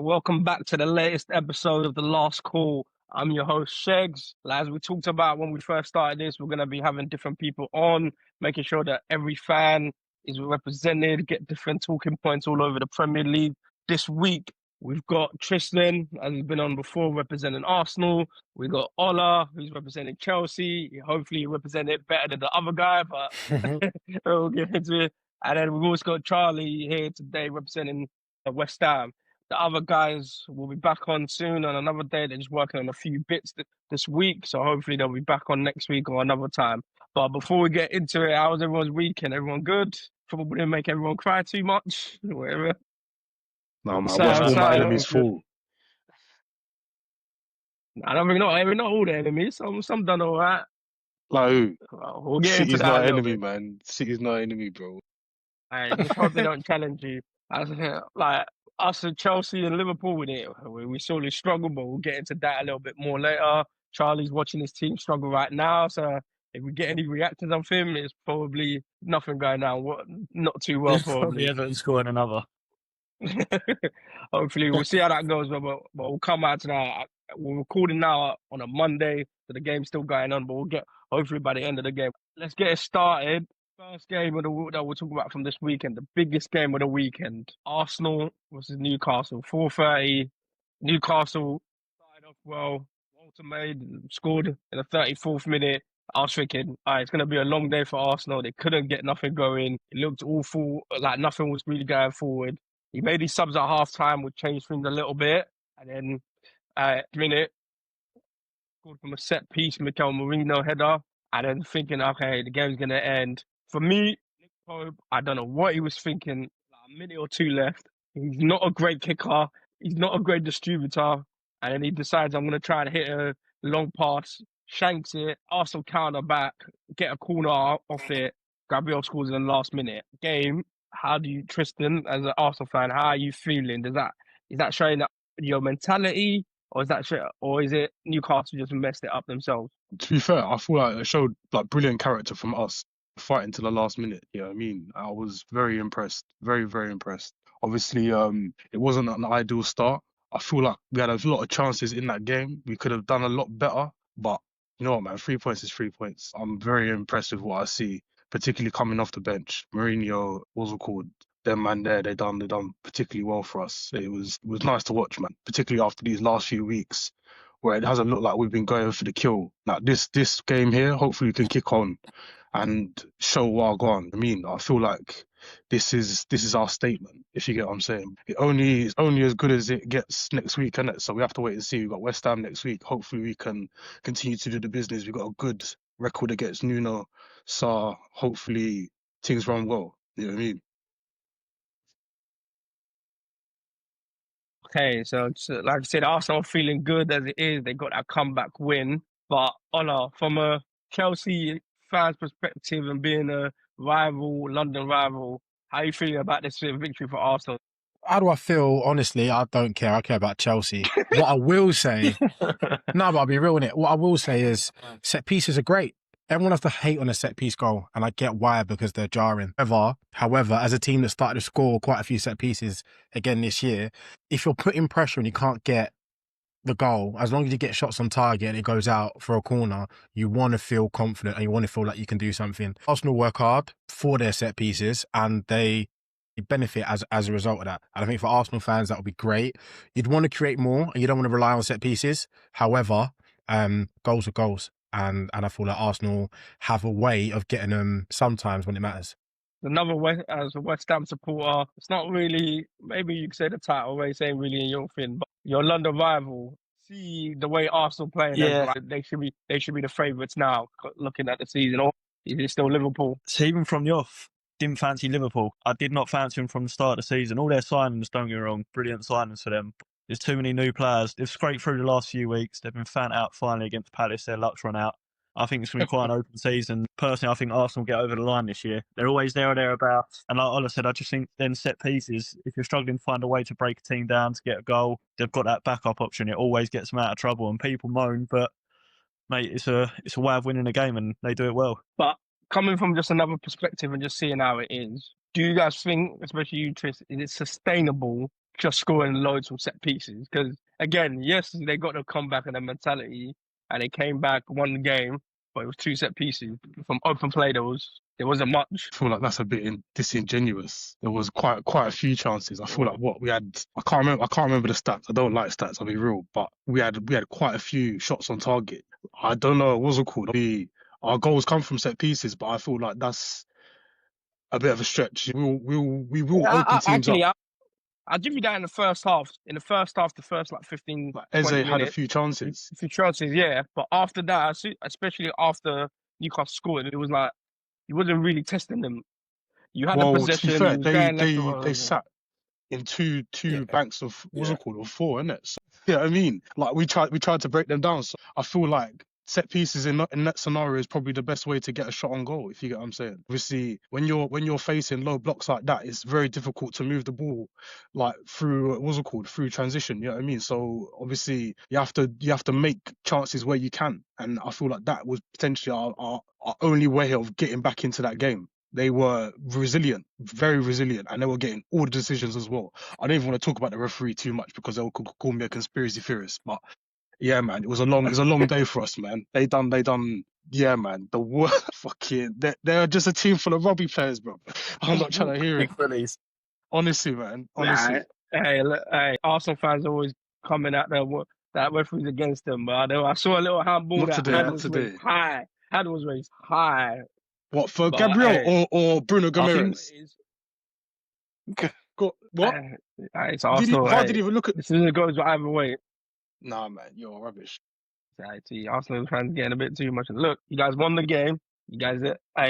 Welcome back to the latest episode of The Last Call. I'm your host, Shegs. As we talked about when we first started this, we're going to be having different people on, making sure that every fan is represented, get different talking points all over the Premier League. This week, we've got Tristan, as he's been on before, representing Arsenal. We got Ola, who's representing Chelsea. Hopefully, he represented better than the other guy, but we'll get into it. And then we've also got Charlie here today representing West Ham. The other guys will be back on soon on another day. They're just working on a few bits this week. So hopefully they'll be back on next week or another time. But before we get into it, how was everyone's weekend? Everyone good? Football didn't make everyone cry too much? Whatever. No, man, I watched all my enemies fall. I don't think not all the enemies. Some done all right. Like who? Well, we'll get City's into that not a an little enemy, bit. man. City's not an enemy, bro. I just hope they don't challenge you. Like us and Chelsea and Liverpool with it, we sorely struggle, but we'll get into that a little bit more later. Charlie's watching his team struggle right now, so if we get any reactions of him, it's probably nothing going down. Not too well, probably. Everton scoring another. Hopefully, we'll see how that goes, but we'll come out to that. We're recording now on a Monday, so the game's still going on, but we'll get hopefully by the end of the game. Let's get it started. First game of the that we'll talk about from this weekend, the biggest game of the weekend. Arsenal versus Newcastle, 4:30. Newcastle started off well. Walter made scored in the 34th minute. I was thinking, all right, it's going to be a long day for Arsenal. They couldn't get nothing going. It looked awful, like nothing was really going forward. He made his subs at half time, which changed things a little bit. And then minute, scored from a set piece, Mikel Merino header. And then thinking, okay, the game's going to end. For me, Nick Pope, I don't know what he was thinking. Like a minute or two left. He's not a great kicker. He's not a great distributor. And then he decides, I'm going to try and hit a long pass, shanks it, Arsenal counter back, get a corner off it. Gabriel scores in the last minute. Game, how do you, Tristan, as an Arsenal fan, how are you feeling? Is that showing that your mentality? Or is it Newcastle just messed it up themselves? To be fair, I feel like it showed like brilliant character from us fighting to the last minute. You know what I mean? I was very impressed. Very, very impressed. Obviously, it wasn't an ideal start. I feel like we had a lot of chances in that game. We could have done a lot better, but you know what, man? 3 points is 3 points. I'm very impressed with what I see, particularly coming off the bench. Mourinho, what's it called? Them man there, they done particularly well for us. It was nice to watch, man. Particularly after these last few weeks, where it hasn't looked like we've been going for the kill. Now this game here, hopefully we can kick on and show what gone. I mean, I feel like this is our statement. If you get what I'm saying, it's only as good as it gets next week, innit? So we have to wait and see. We've got West Ham next week. Hopefully we can continue to do the business. We've got a good record against Nuno, so hopefully things run well. You know what I mean? Okay, so like I said, Arsenal feeling good as it is. They got that comeback win. But Ola, from a Chelsea fan's perspective and being a rival, London rival, how are you feeling about this victory for Arsenal? How do I feel? Honestly, I don't care. I care about Chelsea. What I will say, no, but I'll be real in it. What I will say is set pieces are great. Everyone has to hate on a set piece goal, and I get why, because they're jarring. However, as a team that started to score quite a few set pieces again this year, if you're putting pressure and you can't get the goal, as long as you get shots on target and it goes out for a corner, you want to feel confident and you want to feel like you can do something. Arsenal work hard for their set pieces and they benefit as a result of that. And I think for Arsenal fans, that would be great. You'd want to create more and you don't want to rely on set pieces. However, goals are goals. And I feel like Arsenal have a way of getting them sometimes when it matters. Another way, as a West Ham supporter, it's not really, maybe you could say the title way, saying really in your thing, but your London rival, see the way Arsenal playing, Yeah. they should be the favourites now, looking at the season, or is it still Liverpool? So even from the off, didn't fancy Liverpool. I did not fancy them from the start of the season. All their signings, don't get me wrong, brilliant signings for them. There's too many new players. They've scraped through the last few weeks. They've been fanned out finally against Palace. Their luck's run out. I think it's going to be quite an open season. Personally, I think Arsenal get over the line this year. They're always there or thereabouts. And like Ola said, I just think then set pieces, if you're struggling to find a way to break a team down to get a goal, they've got that backup option. It always gets them out of trouble. And people moan, but mate, it's a way of winning a game and they do it well. But coming from just another perspective and just seeing how it is, do you guys think, especially you, Tris, is it sustainable just scoring loads from set pieces. Because again, yes, they got the comeback and the mentality, and they came back, won the game, but it was 2 set pieces from open play. There wasn't much. I feel like that's a bit disingenuous. There was quite a few chances. I feel like what we had. I can't remember the stats. I don't like stats. I'll be real, but we had quite a few shots on target. I don't know what's it called. Our goals come from set pieces, but I feel like that's a bit of a stretch. We will open teams up. I'll give you that in the first half. In the first half, the first like 15, Like 20 Eze minutes, had a few chances. a few chances, yeah. But after that, especially after Newcastle scored, it was like he wasn't really testing them. You had the Well, to be possession. fair, You was going left or they right. sat in two Yeah. banks of what's it called, or 4, innit? So, yeah, I mean, like we tried to break them down. So I feel like set pieces in that scenario is probably the best way to get a shot on goal, if you get what I'm saying. Obviously, when you're facing low blocks like that, it's very difficult to move the ball like through what's it called, through transition. You know what I mean? So obviously, you have to make chances where you can, and I feel like that was potentially our only way of getting back into that game. They were resilient, very resilient, and they were getting all the decisions as well. I don't even want to talk about the referee too much because they'll call me a conspiracy theorist. But yeah, man, it was a long day for us, man. They done. Yeah, man. The work, fucking, they're just a team full of rugby players, bro. I'm not trying to hear it. Big bullies. Honestly, man. Honestly. Hey, Arsenal fans always coming at that referees against them. But I saw a little handball Not that today, hand not was raised today. high. Hand was raised high. What, for But Gabriel or Bruno I think Gomes? What? it's Arsenal. VAR didn't even look at. This is goes either way. Nah, man, you're rubbish. I see Arsenal fans getting a bit too much. Look, you guys won the game. You guys,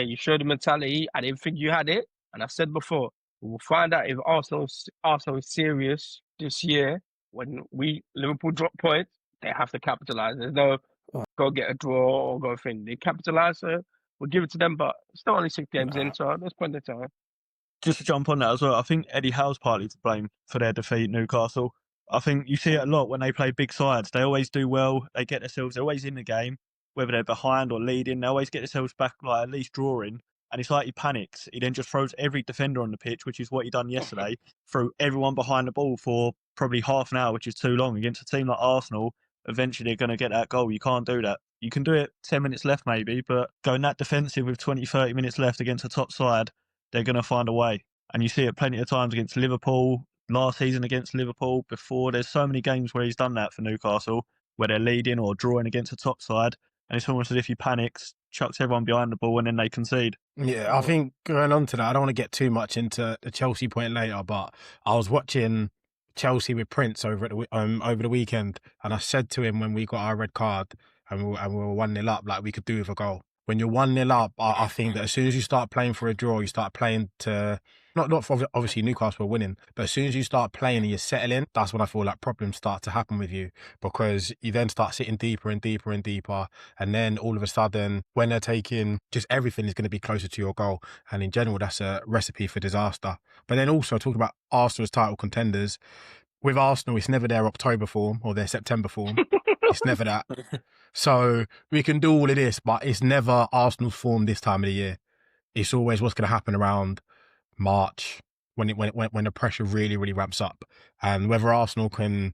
you showed the mentality. I didn't think you had it, and I said before, we'll find out if Arsenal is serious this year. When Liverpool drop points, they have to capitalize. There's no go get a draw or go thing. They capitalize, so we'll give it to them. But it's still only 6 games in, so there's plenty of time. Just to jump on that as well, I think Eddie Howe's partly to blame for their defeat, Newcastle. I think you see it a lot when they play big sides. They always do well. They get themselves, they're always in the game, whether they're behind or leading. They always get themselves back, like at least drawing. And it's like he panics. He then just throws every defender on the pitch, which is what he done yesterday. Threw everyone behind the ball for probably half an hour, which is too long. Against a team like Arsenal, eventually they're going to get that goal. You can't do that. You can do it 10 minutes left maybe, but going that defensive with 20, 30 minutes left against a top side, they're going to find a way. And you see it plenty of times against Liverpool, last season against Liverpool, before. There's so many games where he's done that for Newcastle, where they're leading or drawing against a top side. And it's almost as if he panics, chucks everyone behind the ball, and then they concede. Yeah, I think going on to that, I don't want to get too much into the Chelsea point later, but I was watching Chelsea with Prince over the weekend, and I said to him when we got our red card and we were 1-0 up, like we could do with a goal. When you're 1-0 up, I think that as soon as you start playing for a draw, you start playing to not for obviously Newcastle were winning, but as soon as you start playing and you settle in, that's when I feel like problems start to happen with you, because you then start sitting deeper and deeper and deeper, and then all of a sudden when they're taking, just everything is going to be closer to your goal, and in general that's a recipe for disaster. But then also talking about Arsenal's title contenders, with Arsenal it's never their October form or their September form. It's never that. So we can do all of this, but it's never Arsenal's form this time of the year. It's always what's going to happen around March when the pressure really, really ramps up. And whether Arsenal can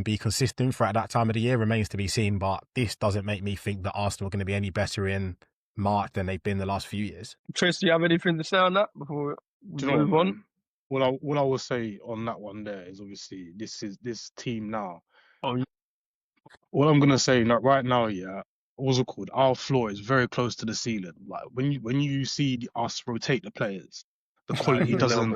be consistent throughout that time of the year remains to be seen. But this doesn't make me think that Arsenal are going to be any better in March than they've been the last few years. Tris, do you have anything to say on that before we move on? What I will say on that one there is obviously this team now. What I'm gonna say right now, yeah, what's it called? Our floor is very close to the ceiling. Like when you see us rotate the players, the quality doesn't.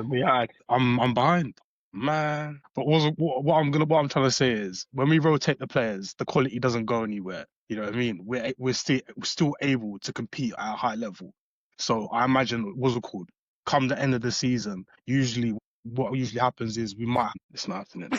I'm behind, man. But what I'm trying to say is when we rotate the players, the quality doesn't go anywhere. You know what I mean? We're still able to compete at a high level. So I imagine what's it called? Come the end of the season, what usually happens is we might. It's not happening.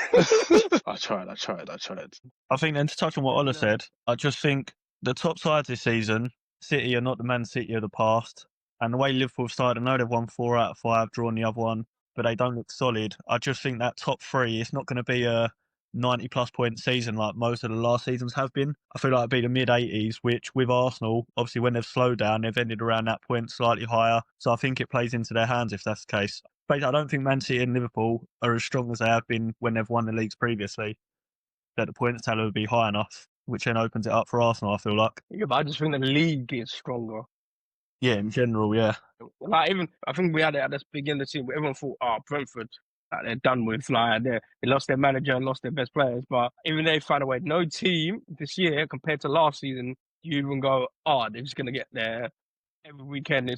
I tried. I think then to touch on what Ola said, I just think the top sides this season, City are not the Man City of the past. And the way Liverpool started, I know they've won 4 out of 5, drawn the other one, but they don't look solid. I just think that top 3, it's not going to be a 90-plus point season like most of the last seasons have been. I feel like it'll be the mid-80s, which with Arsenal, obviously when they've slowed down, they've ended around that point slightly higher. So I think it plays into their hands if that's the case. Basically, I don't think Man City and Liverpool are as strong as they have been when they've won the leagues previously. That the points tally would be high enough, which then opens it up for Arsenal, I feel like. Yeah, but I just think the league is stronger. Yeah, in general, yeah. Like even I think we had it at this beginning of the season. Everyone thought, "Oh, Brentford, like, they're done with." Like they lost their manager and lost their best players. But even they found a way. No team this year compared to last season, you even go, "Oh, they're just gonna get there every weekend."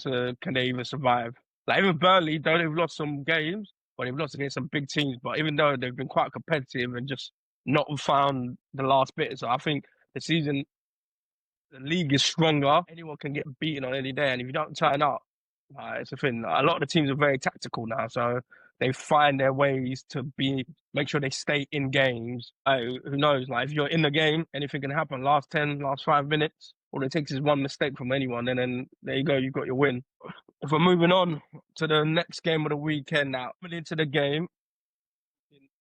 Can they even survive? Like even Burnley, though they've lost some games, but they've lost against some big teams. But even though they've been quite competitive and just not found the last bit, so I think the season the league is stronger. Anyone can get beaten on any day, and if you don't turn up, it's a thing. A lot of the teams are very tactical now, so they find their ways to make sure they stay in games. Who knows? Like if you're in the game, anything can happen. Last 5 minutes, all it takes is one mistake from anyone, and then there you go, you've got your win. If we're moving on to the next game of the weekend now, coming into the game,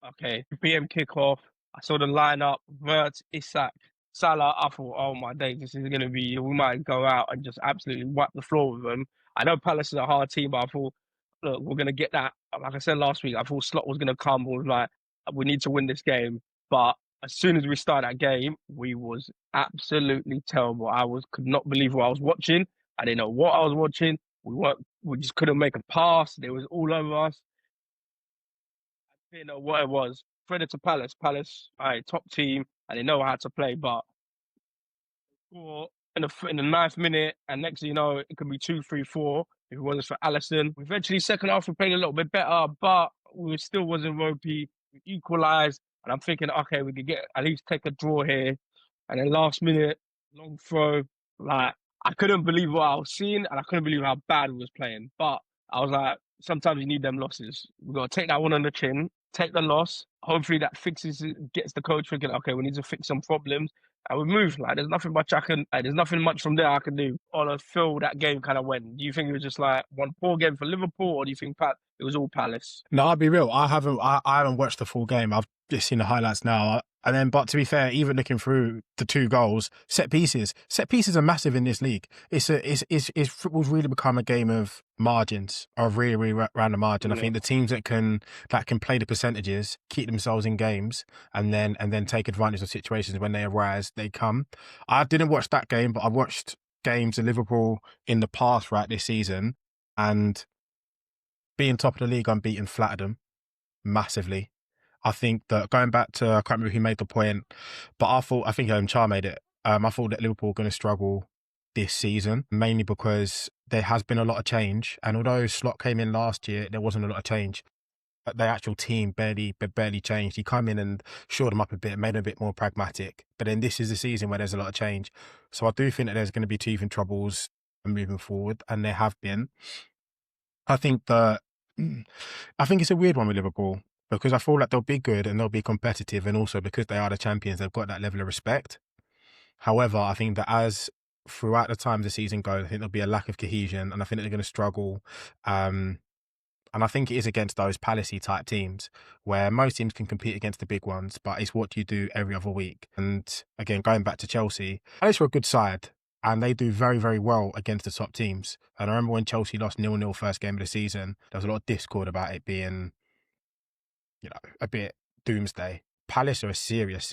okay, PM kickoff. I saw the lineup: Vert, Isak, Salah. I thought, oh my days, this is going to be. We might go out and just absolutely wipe the floor with them. I know Palace is a hard team, but I thought, look, we're going to get that. Like I said last week, I thought Slot was going to come. We was like, we need to win this game. But as soon as we started that game, we was absolutely terrible. Could not believe what I was watching. I didn't know what I was watching. We just couldn't make a pass. They was all over us. I didn't know what it was. Credit to Palace. Palace, top team, and they know how to play. But in the ninth minute, and next thing you know, it could be 2-3-4 if it wasn't for Alisson. Eventually, second half, we played a little bit better, but we still wasn't ropey. We equalised, and I'm thinking, okay, we could at least take a draw here. And then last minute, long throw, like I couldn't believe what I was seeing, and I couldn't believe how bad we was playing. But I was like, sometimes you need them losses. We got to take that one on the chin, take the loss. Hopefully that gets the coach thinking, okay, we need to fix some problems. And we move. Like there's nothing much from there I can do. On a feel that game kind of went. Do you think it was just like one poor game for Liverpool, or do you think it was all Palace? No, I'll be real. I haven't watched the full game. I've just seen the highlights now. But to be fair, even looking through the 2 goals, set pieces are massive in this league. Football's really become a game of margins, of really around the margin. Yeah. I think the teams that can play the percentages, keep themselves in games, and then take advantage of situations when they arise, they come. I didn't watch that game, but I've watched games of Liverpool in the past, right, this season, and being top of the league unbeaten flattered them massively. I think that going back to, I can't remember who made the point, but I think Char made it. I thought that Liverpool were going to struggle this season, mainly because there has been a lot of change. And although Slot came in last year, there wasn't a lot of change. The actual team barely changed. He came in and shored them up a bit, made them a bit more pragmatic. But then this is the season where there's a lot of change. So I do think that there's going to be teething troubles moving forward, and there have been. I think it's a weird one with Liverpool, because I feel like they'll be good and they'll be competitive, and also because they are the champions, they've got that level of respect. However, I think that as throughout the time the season goes, I think there'll be a lack of cohesion, and I think that they're going to struggle. And I think it is against those Palace-y type teams, where most teams can compete against the big ones, but it's what you do every other week. And again, going back to Chelsea, Palace were a good side, and they do very, very well against the top teams. And I remember when Chelsea lost 0-0 first game of the season, there was a lot of discord about it being, a bit doomsday. Palace are a serious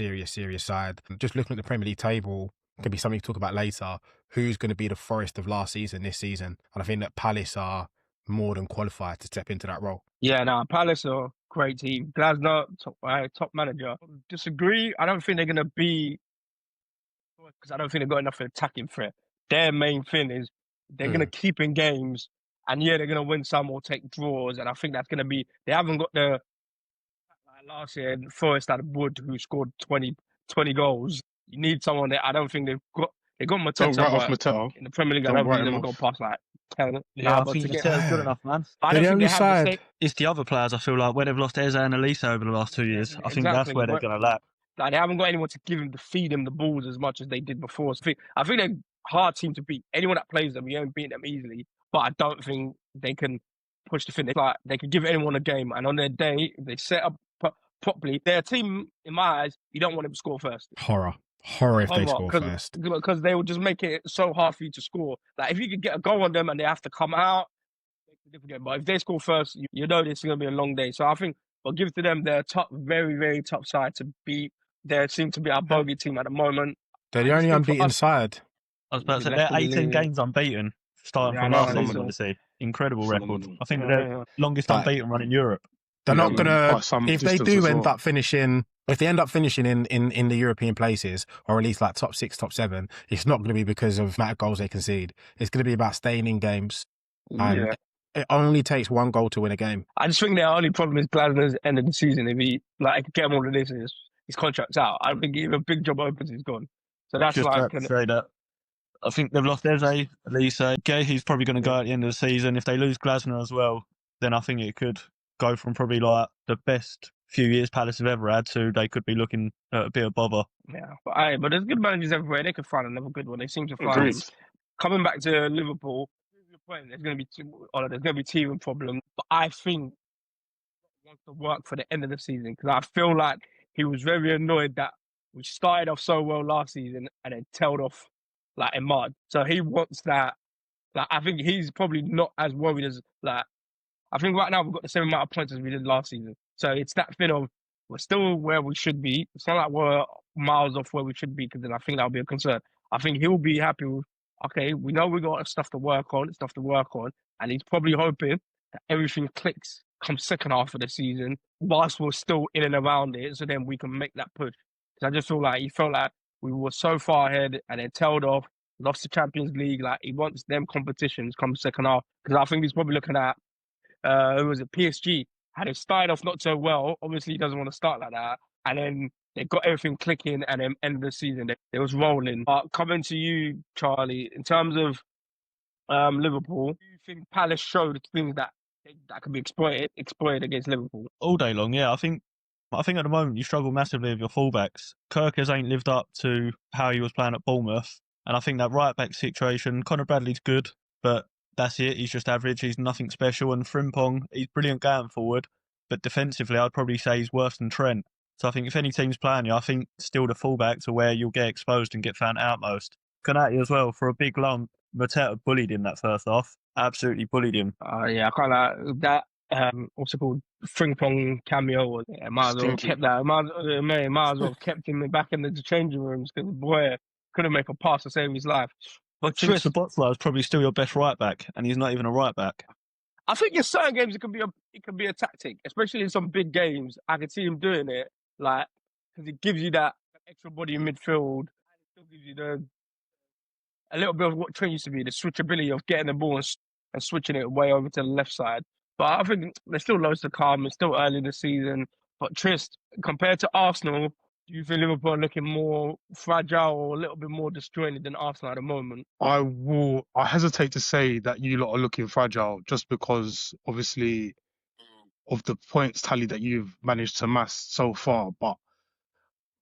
side. Just looking at the Premier League table could be something to talk about later. Who's going to be the Forest of last season this season? And I think that Palace are more than qualified to step into that role. Yeah, Palace are a great team. Glasner, top manager. Disagree. I don't think they're going to be, because I don't think they've got enough attacking threat. Their main thing is they're going to keep in games, and they're going to win some or take draws. And I think that's going to be, they haven't got last year, Forest had Wood, who scored 20 goals. You need someone that I don't think they've got Mateta. Don't write off Mateta. In the Premier League, I don't think they've gone past like 10. Yeah, I think Mateta's good enough, man. I don't think they have the same. It's the other players, I feel like, where they've lost Eze and Elisa over the last 2 years. I think that's where they're going to lack. Like, they haven't got anyone to feed them the balls as much as they did before. So I think they're a hard team to beat. Anyone that plays them, you don't beat them easily. But I don't think they can push the finish. Like, they can give anyone a game, and on their day, if they set up properly, their team, in my eyes, you don't want them to score first. Horror if they score first. Because they will just make it so hard for you to score. Like, if you could get a goal on them and they have to come out, different game. But if they score first, you know this is going to be a long day. So I think I'll give it to them. They're a tough, very, very tough side to beat. They seem to be our bogey team at the moment. They're I the just only think for unbeaten us, side. I was about to say, left they're in the 18 league. games unbeaten, starting Yeah, I from know, last I season, Phenomenal. obviously. Incredible record. Phenomenal. I think they're the longest Like, unbeaten run in Europe. They're Yeah, not man. gonna. By some If they distance do as end well. up finishing, if they end up finishing in the European places, or at least like top 6, top 7, it's not going to be because of amount of goals they concede. It's going to be about staying in games, and Yeah. it only takes one goal to win a game. I just think their only problem is Glasner's end of the season. If he get him all of this, his contract's out. I think if a big job opens, he's gone. So that's Just like to say that. I think they've lost Eze, Elise. He's probably going to go at the end of the season. If they lose Glasner as well, then I think it could go from probably like the best few years Palace have ever had to they could be looking at a bit of bother. yeah. But there's good managers everywhere. They could find another good one. They seem to find Agreed. it. Coming back to Liverpool, there's going to be teething problems. But I think he wants to work for the end of the season because I feel like he was very annoyed that we started off so well last season and then tailed off like in March. So he wants that. Like I think he's probably not as worried as like. I think right now we've got the same amount of points as we did last season. So it's that thing of we're still where we should be. It's not like we're miles off where we should be because then I think that'll be a concern. I think he'll be happy with, okay, we know we got stuff to work on, and he's probably hoping that everything clicks come second half of the season whilst we're still in and around it so then we can make that push. Because I just feel like he felt like we were so far ahead and then tailed off, lost the Champions League. Like he wants them competitions come second half because I think he's probably looking at who was it? PSG had it started off not so well. Obviously, he doesn't want to start like that. And then they got everything clicking, and then end of the season, they was rolling. Coming to you, Charlie, in terms of Liverpool, do you think Palace showed things that could be exploited against Liverpool? All day long, yeah. I think at the moment you struggle massively with your fullbacks. Kirkers ain't lived up to how he was playing at Bournemouth. And I think that right back situation, Conor Bradley's good, but that's it. He's just average. He's nothing special. And Frimpong, he's brilliant going forward, but defensively, I'd probably say he's worse than Trent. So I think if any team's playing you, I think still the fullbacks are where you'll get exposed and get found out most. Konate as well, for a big lump, Mateta bullied him that first half. Absolutely bullied him. Yeah, I kind of that. What's it called? Frimpong cameo. Yeah, might as well have Stinky. kept that. Might as well have kept him back in the changing rooms because boy couldn't make a pass to save his life. But I think Trist, Szoboszlai is probably still your best right back, and he's not even a right back. I think in certain games it can be a tactic, especially in some big games. I can see him doing it, like because it gives you that extra body in midfield. And it still gives you a little bit of what Trent used to be, the switchability of getting the ball and switching it way over to the left side. But I think there's still loads to come. It's still early in the season. But Trist, compared to Arsenal, do you think Liverpool are looking more fragile or a little bit more disjointed than Arsenal at the moment? I hesitate to say that you lot are looking fragile just because obviously of the points tally that you've managed to amass so far, but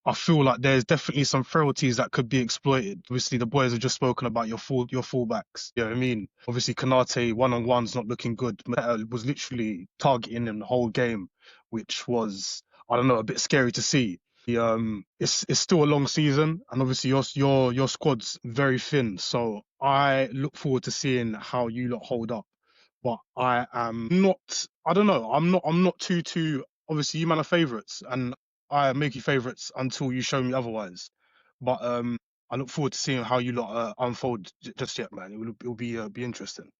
I feel like there's definitely some frailties that could be exploited. Obviously, the boys have just spoken about your fullbacks. You know what I mean? Obviously, Konate one-on-one's not looking good. Meta was literally targeting him the whole game, which was, I don't know, a bit scary to see. It's still a long season, and obviously your squad's very thin. So I look forward to seeing how you lot hold up. But I am not. I don't know. I'm not too. Obviously, you man are favourites, and I make you favourites until you show me otherwise. But I look forward to seeing how you lot unfold just yet, man. It will be interesting.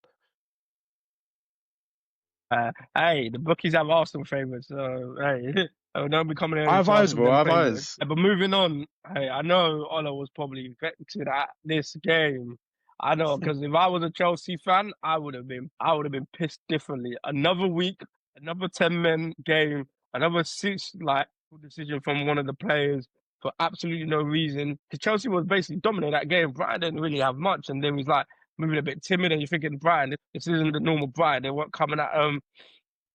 Hey, the bookies have Arsenal favourites, so hey, don't be coming here I and have eyes, trusting bro. them I have favourites. eyes. But moving on, hey, I know Ola was probably vexed at this game. I know, because if I was a Chelsea fan, I would have been pissed differently. Another week, another 10-men game, another six decision from one of the players for absolutely no reason. Because Chelsea was basically dominating that game. Brighton didn't really have much, and then was like moving a bit timid, and you're thinking, Brighton, this isn't the normal Brighton. They weren't coming at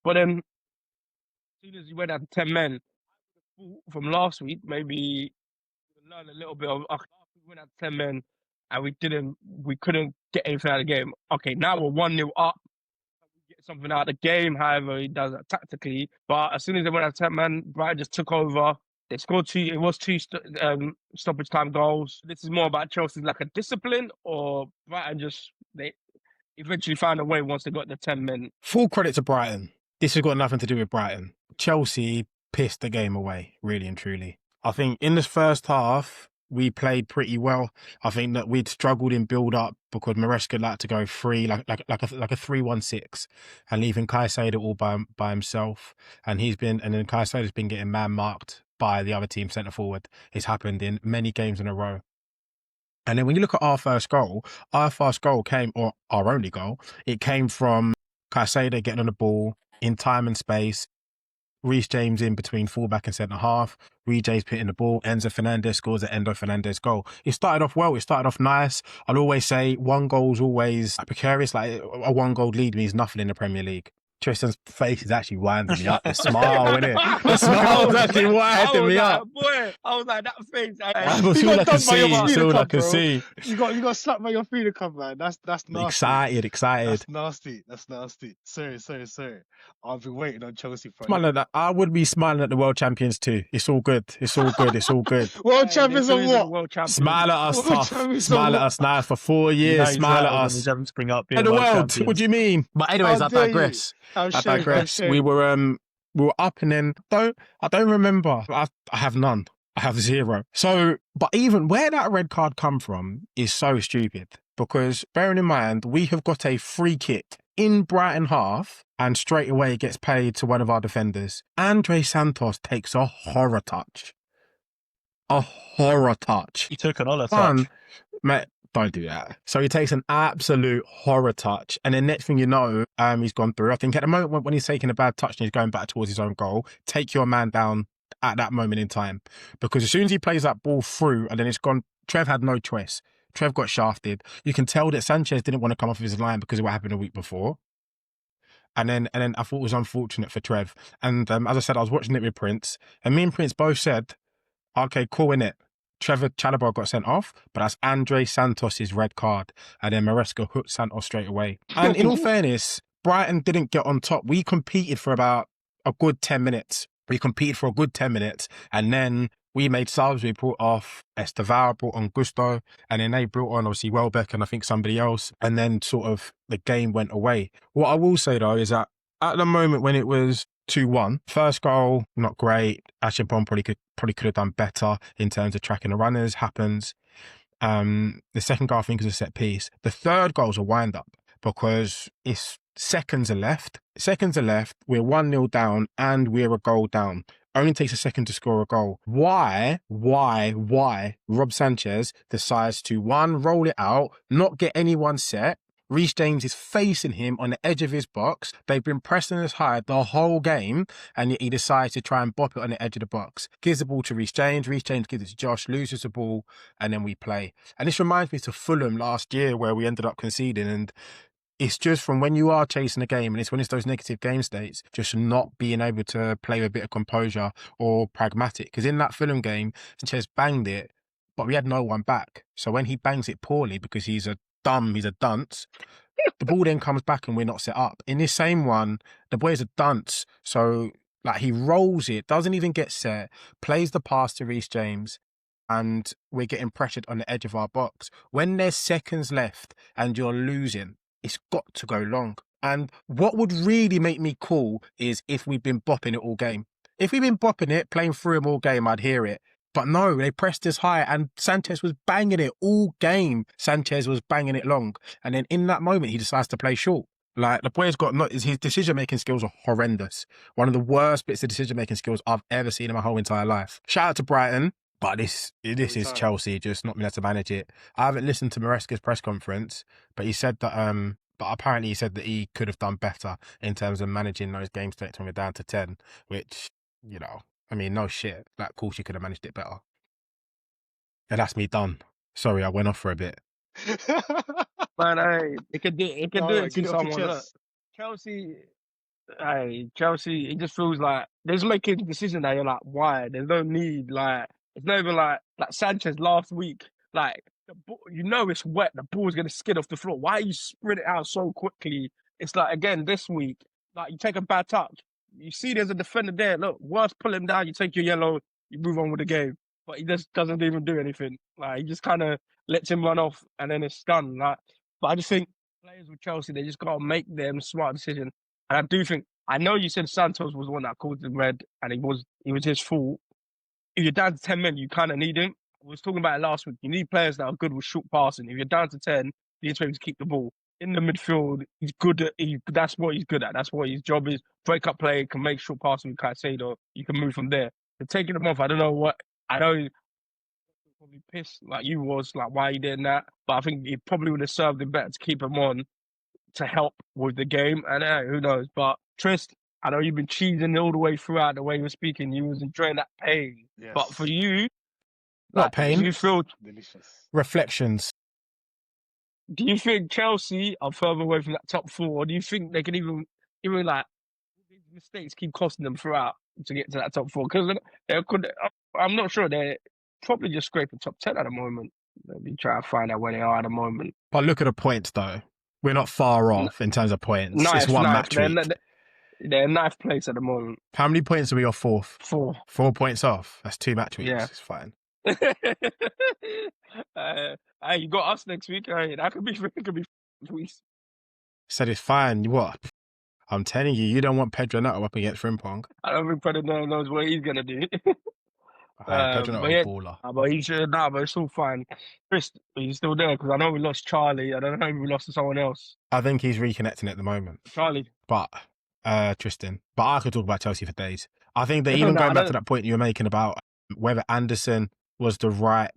But then, as soon as you went out to 10 men from last week, maybe learn a little bit of. Okay, we went out to 10 men and we couldn't get anything out of the game. Okay, now we're 1-0 up. We get something out of the game, however, he does that tactically. But as soon as they went out to 10 men, Brighton just took over. They scored two stoppage time goals. This is more about Chelsea's lack of discipline, or Brighton just eventually found a way once they got the 10 men. Full credit to Brighton. This has got nothing to do with Brighton. Chelsea pissed the game away, really and truly. I think in this first half, we played pretty well. I think that we'd struggled in build-up because Maresca liked to go free, like a 3-1-6, and leaving Caicedo all by himself. And then Caicedo's been getting man-marked by the other team centre-forward. It's happened in many games in a row. And then when you look at our first goal came, or our only goal, it came from Caicedo getting on the ball in time and space, Reece James in between fullback and centre half, Reece James hitting the ball, Enzo Fernandez scores the Endo Fernandez goal. It started off well, it started off nice. I'll always say one goal's always precarious, like a one goal lead means nothing in the Premier League. Tristan's face is actually winding me up. The smile, innit? The smile is actually winding me up. Boy, I was like, that face. That's all I can see. That's all I can see. You got slapped by your feeder cup, man. That's nasty. Excited. That's nasty. Sorry. I've been waiting on Chelsea for Smiling at that. I would be smiling at the world champions too. It's all good. World champions on what? World champions. Smile at us, World tough. champions Smile on at us now for 4 years. Smile at us. He's having to bring up In the world. champions. What do you mean? But anyways, How I dare you? digress. How I shame, digress. how shame. We were up and then I don't remember. I have none. I have 0. So, but even where that red card come from is so stupid because bearing in mind we have got a free kick in Brighton half and straight away it gets played to one of our defenders. Andre Santos takes a horror touch. He took an Ola touch. Mate, don't do that. So he takes an absolute horror touch. And then next thing you know, he's gone through. I think at the moment when he's taking a bad touch and he's going back towards his own goal, take your man down at that moment in time. Because as soon as he plays that ball through and then it's gone, Trev had no choice. Trev got shafted. You can tell that Sanchez didn't want to come off of his line because of what happened a week before. And then I thought it was unfortunate for Trev. And as I said, I was watching it with Prince. And me and Prince both said, okay, cool, innit? Trevor Chalobah got sent off, but that's Andre Santos' red card. And then Maresca hooked Santos straight away. And in all fairness, Brighton didn't get on top. We competed for about a good 10 minutes. And then we made subs. We brought off Estevao, brought on Gusto, and then they brought on obviously Welbeck and I think somebody else. And then sort of the game went away. What I will say though is that at the moment when it was 2-1. First goal, not great. Ashipon probably could have done better in terms of tracking the runners. Happens. The second goal, I think, is a set piece. The third goal is a wind up because it's seconds are left. We're 1-0 down and we're a goal down. Only takes a second to score a goal. Why Rob Sanchez decides to, one, roll it out, not get anyone set. Reece James is facing him on the edge of his box. They've been pressing us high the whole game, and yet he decides to try and bop it on the edge of the box. Gives the ball to Reece James. Reece James gives it to Josh, loses the ball, and then we play. And this reminds me to Fulham last year where we ended up conceding. And it's just from when you are chasing a game, and it's when it's those negative game states, just not being able to play with a bit of composure or pragmatic. Because in that Fulham game, Sanchez banged it, but we had no one back. So when he bangs it poorly because he's a dunce, the ball then comes back and we're not set up. In this same one, the boy is a dunce. So like he rolls it, doesn't even get set, plays the pass to Reece James, and we're getting pressured on the edge of our box. When there's seconds left and you're losing, it's got to go long. And what would really make me cool is if we've been bopping it all game. If we've been bopping it, playing through them all game, I'd hear it. But no, they pressed us high and Sanchez was banging it all game. Sanchez was banging it long. And then in that moment, he decides to play short. Like, the boy's his decision-making skills are horrendous. One of the worst bits of decision-making skills I've ever seen in my whole entire life. Shout out to Brighton, but this is Chelsea just not being able to manage it. I haven't listened to Maresca's press conference, but he said that, but apparently he said that he could have done better in terms of managing those game states when we're down to 10, which, you know, I mean, no shit. Like, of course you could have managed it better. And that's me done. Sorry, I went off for a bit. Man, hey, it could do it to someone. Look, Chelsea, it just feels like they're just making a decision that you're like, why? There's no need. Like, it's not even like Sanchez last week. Like, it's wet. The ball's going to skid off the floor. Why are you sprint it out so quickly? It's like, again, this week, like, you take a bad touch. You see there's a defender there. Look, worse, pull him down. You take your yellow. You move on with the game. But he just doesn't even do anything. Like, he just kind of lets him run off and then it's done. Like, but I just think players with Chelsea, they just got to make them smart decisions. And I do think, I know you said Santos was the one that caused the red, and it was his fault. If you're down to 10 men, you kind of need him. We was talking about it last week. You need players that are good with short passing. If you're down to 10, you need to be able to keep the ball. In the midfield, he's good at, that's what he's good at. That's what his job is. Break up play, can make short passing with Caicedo. You can move from there. But taking him off, I don't know what, I know he's probably pissed like you was, like why he did that. But I think it probably would have served him better to keep him on to help with the game. And who knows? But Trist, I know you've been cheesing all the way throughout the way you were speaking. You was enjoying that pain. Yes. But for you, Not like, pain. do you feel? Delicious. Reflections. Do you think Chelsea are further away from that top four, or do you think they can even like these mistakes keep costing them throughout to get to that top four? Because I'm not sure, they're probably just scraping top 10 at the moment. Maybe try to find out where they are at the moment. But look at the points, though. We're not far off in terms of points. It's one match week. They're ninth place at the moment. How many points are we off? 4th? 4. 4 points off. That's 2 match weeks. Yeah. It's fine. Hey, you got us next week. Hey, that could be weeks. Said it's fine. What? I'm telling you, you don't want Pedro Neto up against Frimpong. I don't think Pedro knows what he's gonna do. Pedro Neto yeah, baller. but he should. Nah, but it's all fine. Chris, he's still there because I know we lost Charlie. I don't know if we lost to someone else. I think he's reconnecting at the moment. Charlie, but Tristan. But I could talk about Chelsea for days. I think that even going back to that point you were making about whether Anderson was the right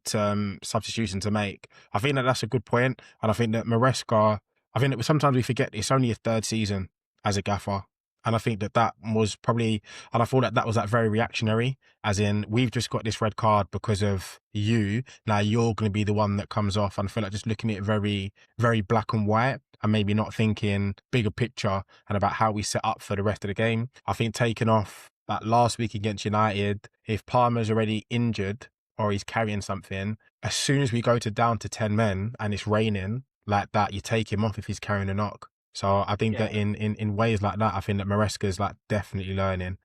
substitution to make, I think that that's a good point. And I think that Maresca, I think that sometimes we forget it's only his 3rd season as a gaffer. And I think that that was probably, and I thought that that was like very reactionary, as in we've just got this red card because of you. Now you're going to be the one that comes off. And I feel like just looking at it very, very black and white and maybe not thinking bigger picture and about how we set up for the rest of the game. I think taking off that last week against United, if Palmer's already injured or he's carrying something, as soon as we go down to 10 men and it's raining like that, you take him off if he's carrying a knock. So I think that in ways like that, I think that Maresca's like definitely learning,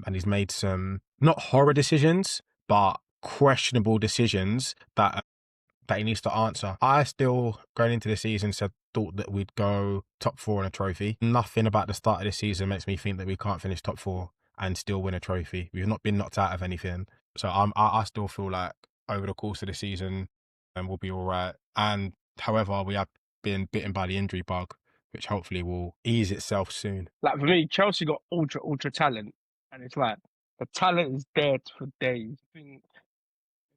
and he's made some not horror decisions, but questionable decisions that he needs to answer. I still, going into the season, thought that we'd go top 4 in a trophy. Nothing about the start of the season makes me think that we can't finish top 4 and still win a trophy. We've not been knocked out of anything. So I still feel like over the course of the season, we'll be all right. And however, we have been bitten by the injury bug, which hopefully will ease itself soon. Like for me, Chelsea got ultra talent, and it's like the talent is there for days. I think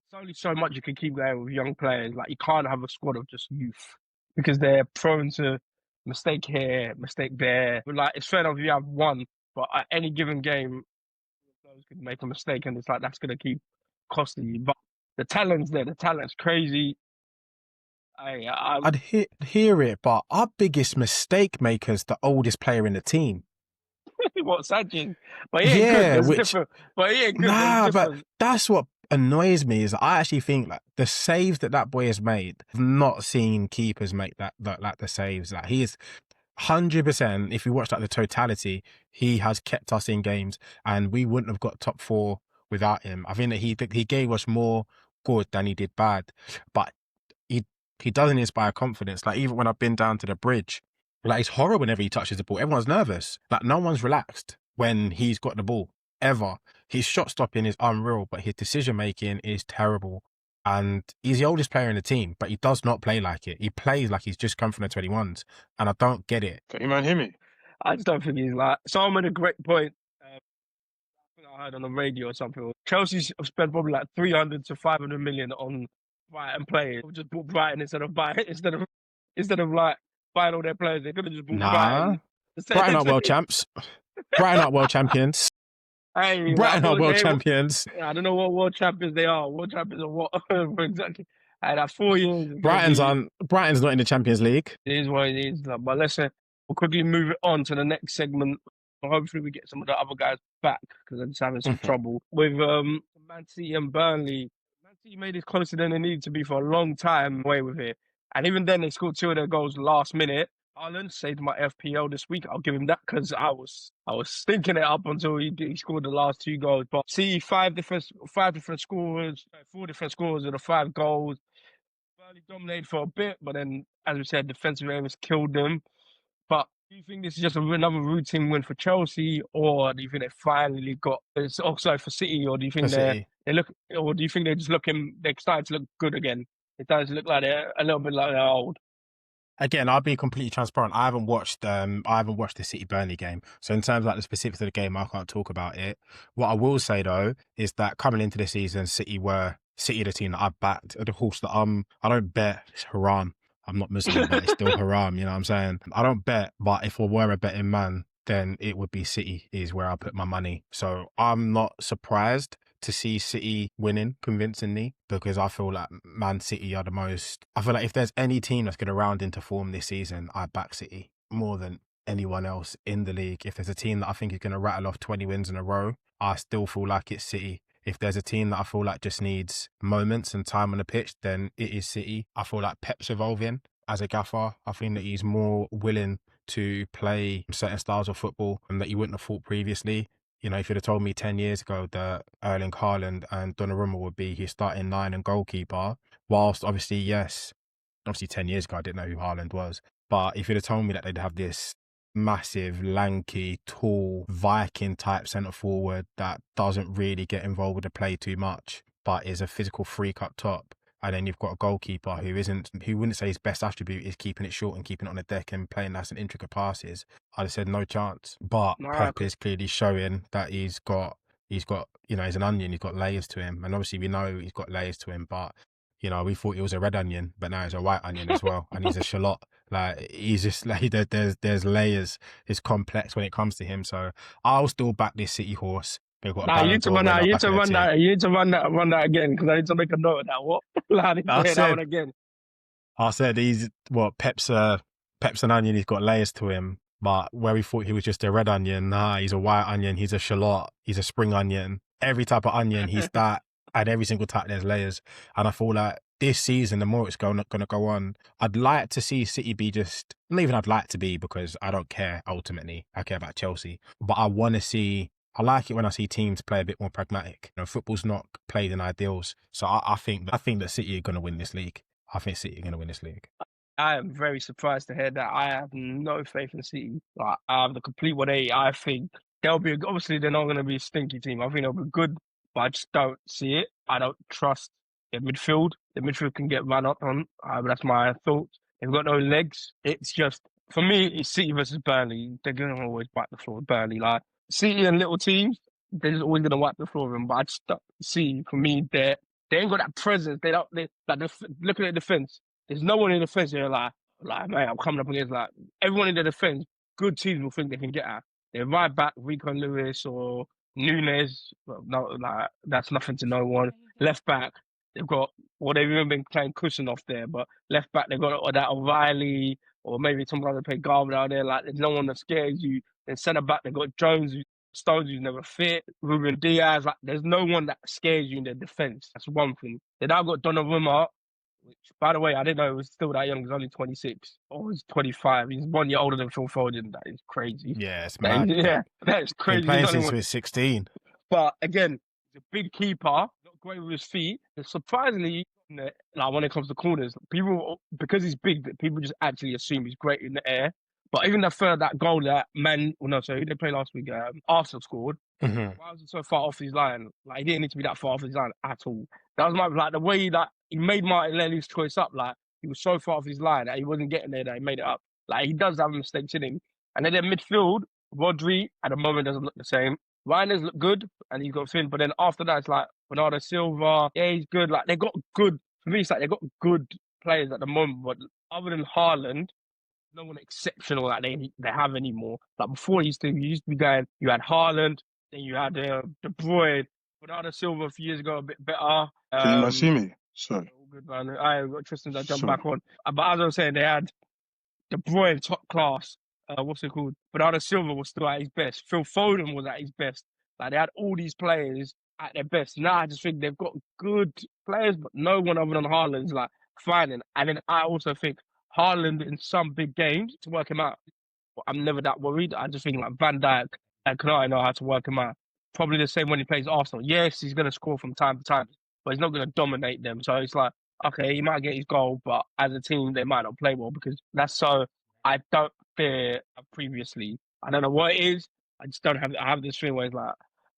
it's only so much you can keep going with young players. Like you can't have a squad of just youth because they're prone to mistake here, mistake there. But like it's fair enough if you have one, but at any given game, those could make a mistake, and it's like that's gonna keep costing you. But the talent's there. The talent's crazy. I'd hear it, but our biggest mistake maker's the oldest player in the team. What, Sanchez? But he ain't good. There's different. But he ain't good. Nah, but that's what annoys me is I actually think like the saves that boy has made, I've not seen keepers make that like the saves. Like he is 100%. If you watch like the totality, he has kept us in games, and we wouldn't have got top 4 without him. I think that he gave us more good than he did bad, but he doesn't inspire confidence. Like even when I've been down to the bridge, like it's horror whenever he touches the ball. Everyone's nervous. Like no one's relaxed when he's got the ball ever. His shot stopping is unreal, but his decision making is terrible. And he's the oldest player in the team, but he does not play like it. He plays like he's just come from the 21s, and I don't get it. Can you man hear me? I just don't think he's like. Someone made a great point. I think I heard on the radio or something. Chelsea's spent probably like 300 to 500 million on Brighton players. We just bought Brighton instead of like buying all their players. They could have just bought Brighton. Brighton aren't world champs. Brighton aren't world champions. Hey, Brighton are world champions. I don't know what world champions they are. World champions are what exactly? And at 4 years, Brighton's not in the Champions League. It is what it is. But let's we'll quickly move it on to the next segment. Hopefully, we get some of the other guys back because I'm just having some trouble with Man City and Burnley. Man City made it closer than they needed to be for a long time away with it, and even then they scored 2 of their goals last minute. Haaland saved my FPL this week. I'll give him that because I was thinking it up until he scored the last 2 goals. But see, 4 different scorers of the 5 goals. Burnley dominated for a bit, but then, as we said, defensive areas killed them. But do you think this is just another routine win for Chelsea, or do you think they finally got? It's also for City, or do you For think City. they look, or do you think they're just looking? They're starting to look good again. They're starting to look like they're a little bit like they're old. Again, I'll be completely transparent. I haven't watched the City Burnley game. So in terms of like the specifics of the game, I can't talk about it. What I will say though is that coming into the season, City the team that I backed. The horse that I don't bet, it's haram. I'm not Muslim, but it's still haram, you know what I'm saying? I don't bet, but if I were a betting man, then it would be City is where I put my money. So I'm not surprised to see City winning convincingly, because I feel like Man City are the most. I feel like if there's any team that's going to round into form this season, I back City more than anyone else in the league. If there's a team that I think is going to rattle off 20 wins in a row, I still feel like it's City. If there's a team that I feel like just needs moments and time on the pitch, then it is City. I feel like Pep's evolving as a gaffer. I think that he's more willing to play certain styles of football and that you wouldn't have thought previously. You know, if you'd have told me 10 years ago that Erling Haaland and Donnarumma would be his starting 9 and goalkeeper, whilst obviously 10 years ago I didn't know who Haaland was, but if you'd have told me that they'd have this massive, lanky, tall, Viking type centre forward that doesn't really get involved with the play too much, but is a physical freak up top, and then you've got a goalkeeper who wouldn't say his best attribute is keeping it short and keeping it on the deck and playing nice and intricate passes, I'd have said no chance. But Pep is clearly showing that he's got, he's an onion, he's got layers to him. And obviously we know he's got layers to him, but we thought he was a red onion, but now he's a white onion as well. And he's a shallot. Like, he's just like, there's layers. It's complex when it comes to him. So I'll still back this City horse. You need to run that. You need to run that. You need to run that again, because I need to make a note of that. What? I need to hear that one again. I said Pep's an onion. He's got layers to him. But where we thought he was just a red onion, nah, he's a white onion. He's a shallot. He's a spring onion. Every type of onion, he's that. And every single type, there's layers. And I feel like this season, the more it's going to go on, I'd like to see City be just, not even I'd like to be, because I don't care ultimately. I care about Chelsea. But I like it when I see teams play a bit more pragmatic. Football's not played in ideals. So I think that City are going to win this league. I think City are going to win this league. I am very surprised to hear that. I have no faith in City. Like, I have the complete 180. I think they'll be, obviously they're not going to be a stinky team. I think they'll be good, but I just don't see it. I don't trust their midfield. The midfield can get run up on. That's my thoughts. They've got no legs. It's just, for me, it's City versus Burnley. They're going to always wipe the floor with Burnley. Like, City and little teams, they're just always going to wipe the floor with them. But I just don't see, for me, they ain't got that presence. Look at the defense. There's no one in the defense here like, man, I'm coming up against, like, everyone in the defense, good teams will think they can get at. They're right back, Rico Lewis or Nunes. Well, no, like, that's nothing to no one. Left back, they've even been playing cushion off there, but left back, they've got that O'Reilly, or maybe somebody play Garvin out there. Like, there's no one that scares you. Then centre back, they've got Stones who's never fit, Ruben Diaz. Like, there's no one that scares you in their defense. That's one thing. They now got Donnarumma, which, by the way, I didn't know he was still that young. He's only 26 or he's 25. He's 1 year older than Phil Foden. That is crazy. Yeah, it's mad. That is crazy. Been playing since he was 16. But again, he's a big keeper, not great with his feet. And surprisingly, like, when it comes to corners, because he's big, people just actually assume he's great in the air. But even that goal that who they played last week? Arsenal scored. Mm-hmm. Why was he so far off his line? Like, he didn't need to be that far off his line at all. That was the way that he made Martinelli's choice up. Like, he was so far off his line that he wasn't getting there, that he made it up. Like, he does have mistakes in him. And then their midfield, Rodri at the moment doesn't look the same. Reiner's look good, and he's got thin. But then after that, it's like Bernardo Silva. Yeah, he's good. Like, they got good. For me, it's like they got good players at the moment. But other than Haaland, no one exceptional that they have anymore. Like, before, you used to be going. You had Haaland, then you had De Bruyne. Bernardo Silva a few years ago, a bit better. Can you not see me? Sorry. All good, man. I got Tristan that jumped back on. But as I was saying, they had De Bruyne, top class. What's it called? Bernardo Silva was still at his best. Phil Foden was at his best. Like, they had all these players at their best. Now I just think they've got good players, but no one other than Haaland's like finding. And then I also think Haaland in some big games to work him out. But I'm never that worried. I just think like Van Dijk and Konate know how to work him out. Probably the same when he plays Arsenal. Yes, he's going to score from time to time, but he's not going to dominate them. So it's like, okay, he might get his goal, but as a team, they might not play well because that's so. I don't fear previously. I don't know what it is. I just don't have. I have this feeling where it's like,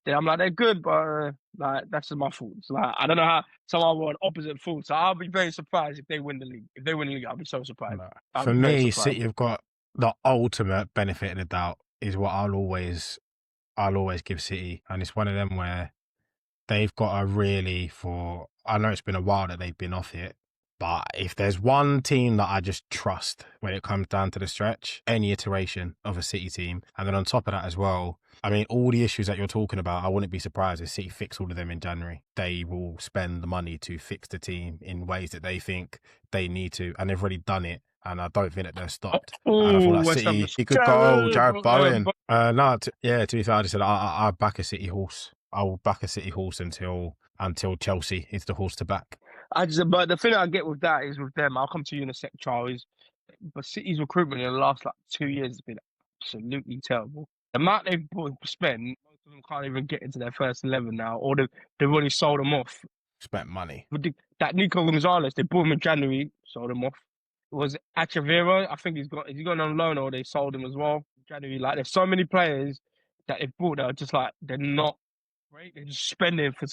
I'm like they're good, but like that's just my thoughts. Like I don't know how someone will opposite thoughts. So I'll be very surprised if they win the league. If they win the league, I'll be so surprised. No. I'll For be very me, surprised. City have got the ultimate benefit of the doubt is what I'll always give City. And it's one of them where they've got a really I know it's been a while that they've been off it, but if there's one team that I just trust when it comes down to the stretch, any iteration of a City team. And then on top of that as well, I mean, all the issues that you're talking about, I wouldn't be surprised if City fix all of them in January. They will spend the money to fix the team in ways that they think they need to, and they've already done it. And I don't think that they're stopped. And I feel like West Ham City, he could go, Jared Bowen. To be fair, I just said I back a City horse. I will back a City horse until Chelsea is the horse to back. But the thing I get with that is with them, I'll come to you in a sec, Charles. But City's recruitment in the last 2 years has been absolutely terrible. The amount they've spent, most of them can't even get into their first 11 now, or they've already sold them off. Spent money. That Nico Gonzalez, they bought him in January, sold him off. It was Achavero, I think he's gone on loan, or they sold him as well in January. Like there's so many players that they've bought that are just like they're not great. They're just spending for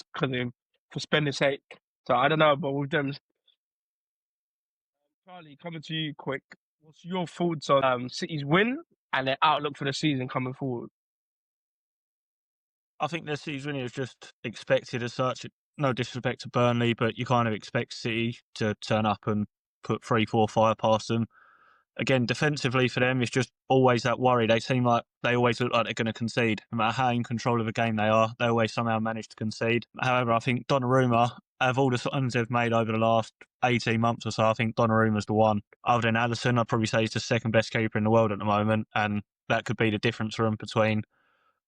spending's sake. So I don't know, but with them, Charlie, coming to you quick. What's your thoughts on City's win and their outlook for the season coming forward? I think their season is just expected as such. No disrespect to Burnley, but you kind of expect City to turn up and put 3, 4, 5 past them. Again, defensively for them, it's just always that worry. They seem like they always look like they're going to concede. No matter how in control of a game they are, they always somehow manage to concede. However, I think Donnarumma, of all the signings they've made over the last 18 months or so, I think Donnarumma's the one. Other than Alisson, I'd probably say he's the second best keeper in the world at the moment, and that could be the difference for them between,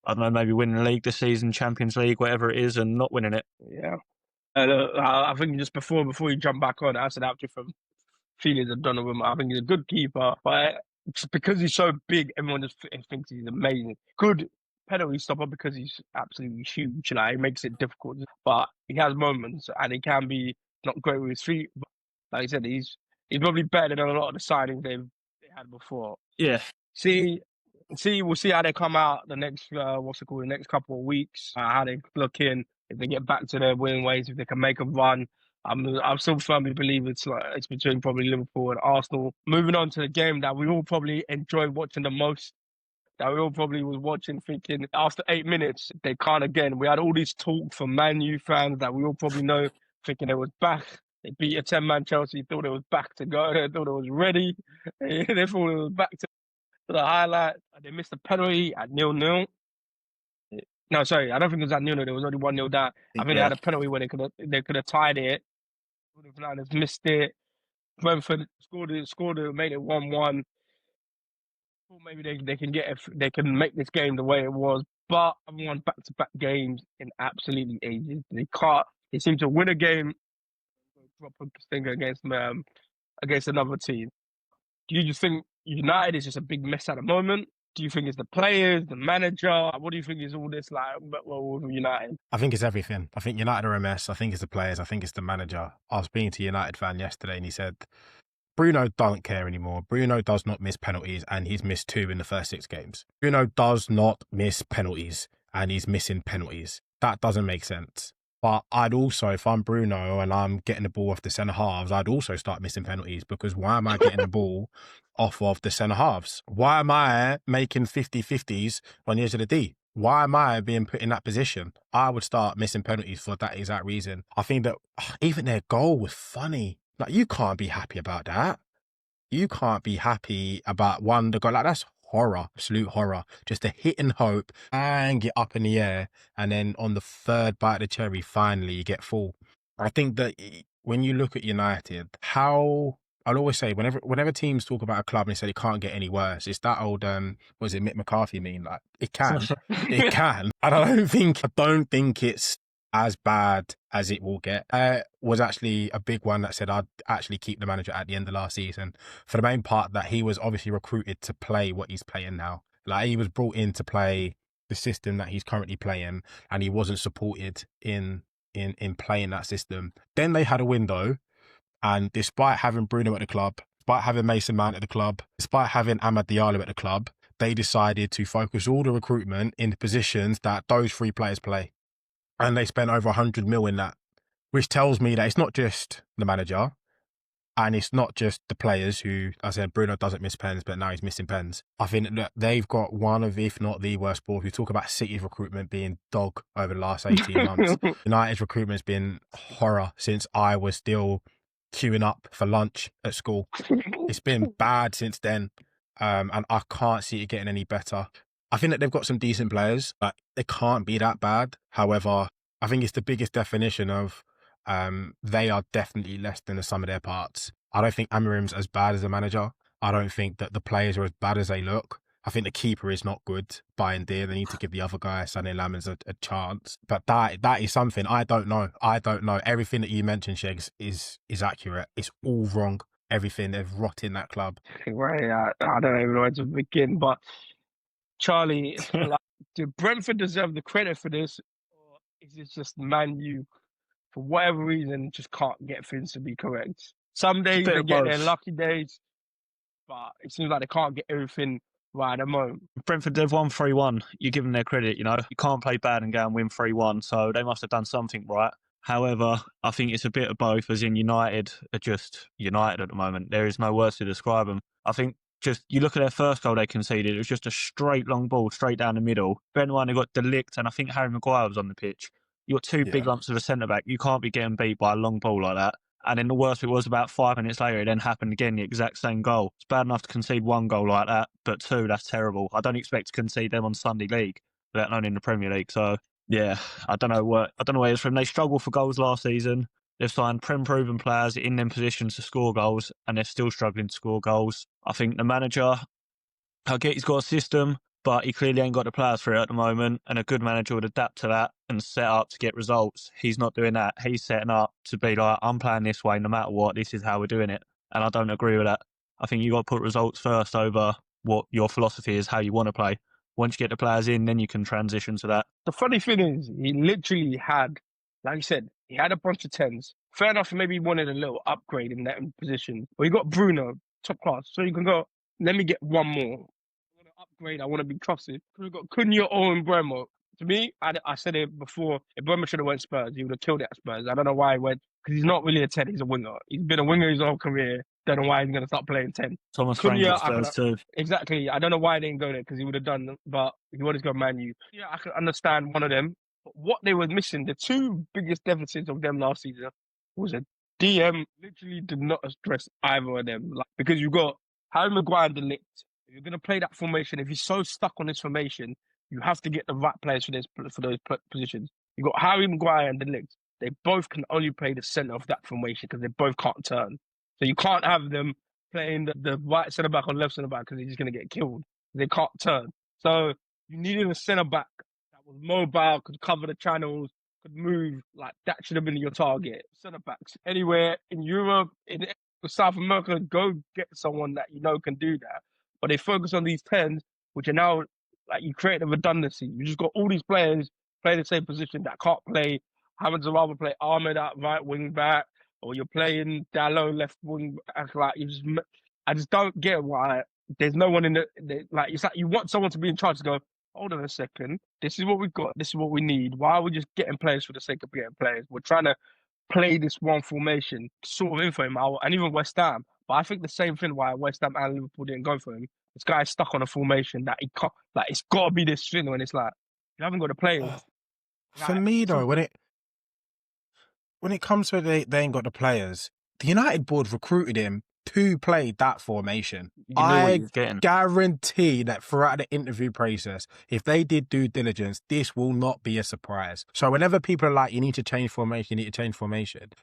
I don't know, maybe winning the league this season, Champions League, whatever it is, and not winning it. Yeah. I think just before you jump back on, I said out from feelings of Donnarumma. I think he's a good keeper, but just because he's so big, everyone just thinks he's amazing. Good penalty stopper because he's absolutely huge. Like it makes it difficult, but he has moments and he can be not great with his feet. But like I said, he's probably better than a lot of the signings they had before. Yeah. We'll see how they come out the next the next couple of weeks. How they look in, if they get back to their winning ways, if they can make a run. I still firmly believe it's between probably Liverpool and Arsenal. Moving on to the game that we all probably enjoyed watching the most, that we all probably was watching thinking after 8 minutes they can't again. We had all this talk from Man U fans that we all probably know thinking they was back. They beat a 10-man Chelsea, thought it was back to go. They thought it was ready. They thought it was back to the highlight. They missed a penalty at 0-0. No, sorry, I don't think it was at 0-0. There was only 1-0 down. I think they had a penalty where they could have tied it. The Flanders missed it. Brentford scored it, made it 1-1. Maybe they can make this game the way it was, but I've won back-to-back games in absolutely ages. They can't. They seem to win a game, drop a stinger against another team. Do you just think United is just a big mess at the moment? Do you think it's the players, the manager? What do you think is all this like with United? I think it's everything. I think United are a mess. I think it's the players. I think it's the manager. I was speaking to a United fan yesterday and he said, Bruno doesn't care anymore. Bruno does not miss penalties and he's missed 2 in the first 6 games. Bruno does not miss penalties and he's missing penalties. That doesn't make sense. But I'd also, if I'm Bruno and I'm getting the ball off the centre halves, I'd also start missing penalties because why am I getting the ball off of the centre halves? Why am I making 50-50s on the edge of the D? Why am I being put in that position? I would start missing penalties for that exact reason. I think that even their goal was funny. Like, you can't be happy about that. You can't be happy about the goal. Like, that's horror, absolute horror. Just a hit and hope and get up in the air. And then on the third bite of the cherry, finally you get full. I think that when you look at United, I'll always say, whenever teams talk about a club and they say it can't get any worse, it's that old, what is it, Mick McCarthy mean? Like, it can. It can. I don't think it's as bad as it will get. Was actually a big one that said I'd actually keep the manager at the end of last season for the main part that he was obviously recruited to play what he's playing now. Like, he was brought in to play the system that he's currently playing and he wasn't supported in playing that system. Then they had a window And despite having Bruno at the club, despite having Mason Mount at the club, despite having Amad Diallo at the club, they decided to focus all the recruitment in the positions that those three players play. And they spent over 100 mil in that, which tells me that it's not just the manager and it's not just the players who, I said, Bruno doesn't miss pens, but now he's missing pens. I think that they've got one of, if not the worst board. We talk about City's recruitment being dog over the last 18 months. United's recruitment has been horror since I was still queuing up for lunch at school. It's been bad since then. And I can't see it getting any better. I think that they've got some decent players, but they can't be that bad. However, I think it's the biggest definition of they are definitely less than the sum of their parts. I don't think Amorim's as bad as a manager. I don't think that the players are as bad as they look. I think the keeper is not good by and dear. They need to give the other guy, Sonny Lamans, a chance. But that is something I don't know. I don't know. Everything that you mentioned, Shegs, is accurate. It's all wrong. Everything. They've rotted that club. Right, I don't even know where to begin, but Charlie, like, do Brentford deserve the credit for this, or is it just Man U, for whatever reason, just can't get things to be correct? Some days bit they of get their both. lucky days, but it seems like they can't get everything right at the moment. Brentford, they've won 3-1. You give them their credit, you know. You can't play bad and go and win 3-1, so they must have done something right. However, I think it's a bit of both, as in United are just United at the moment. There is no words to describe them. I think just, you look at their first goal they conceded, it was just a straight long ball, straight down the middle. Then one, they got Delict, and I think Harry Maguire was on the pitch. You got two big lumps of a centre-back. You can't be getting beat by a long ball like that. And then the worst it was, about 5 minutes later, it then happened again, the exact same goal. It's bad enough to concede one goal like that, but two, that's terrible. I don't expect to concede them on Sunday League, let alone in the Premier League. So, yeah, I don't know where it's from. They struggled for goals last season. They've signed proven players in them positions to score goals, and they're still struggling to score goals. I think the manager, I get he's got a system, but he clearly ain't got the players for it at the moment, and a good manager would adapt to that and set up to get results. He's not doing that. He's setting up to be like, I'm playing this way no matter what, this is how we're doing it. And I don't agree with that. I think you got to put results first over what your philosophy is, how you want to play. Once you get the players in, then you can transition to that. The funny thing is, he literally had, like you said, he had a bunch of 10s. Fair enough, maybe he wanted a little upgrade in that position. But you got Bruno, top class. So you can go, let me get one more. I want to upgrade, I want to be trusted. We've got Cunha, Owen, Bremo. To me, I said it before, if Bremo should have went Spurs, he would have killed it at Spurs. I don't know why he went, because he's not really a 10, he's a winger. He's been a winger his whole career. Don't know why he's going to start playing 10. Thomas Frank Cunha, at Spurs too. Exactly. I don't know why they didn't go there, because he would have done, but he wanted to go Man U. Yeah, I can understand one of them. But what they were missing, the two biggest deficits of them last season was a DM. Literally did not address either of them. Like, because you got Harry Maguire and Delict. If you're going to play that formation, if you're so stuck on this formation, you have to get the right players for those positions. You got Harry Maguire and Delict. They both can only play the centre of that formation because they both can't turn. So you can't have them playing the right centre back or left centre back because they're just going to get killed. They can't turn. So you needed a centre back that was mobile, could cover the channels, could move. Like, that should have been your target. Centre backs anywhere in Europe, in South America, go get someone that you know can do that. But they focus on these 10s, which are now, like, you create a redundancy. You just got all these players playing the same position that can't play, having to rather play Ahmed at right wing back, or you're playing Dallo left wing back. Like, I just don't get why there's no one in like, it's like you want someone to be in charge to go, hold on a second, this is what we've got, this is what we need. Why are we just getting players for the sake of getting players? We're trying to play this one formation sort of in for him, and even West Ham. But I think the same thing why West Ham and Liverpool didn't go for him. This guy's stuck on a formation that he can't, like, it's got to be this thing when it's like, you haven't got the players. For me, though, when it comes to they ain't got the players, the United board recruited him to play that formation. You knew what he was getting. Guarantee that throughout the interview process, if they did due diligence, this will not be a surprise. So whenever people are like, you need to change formation,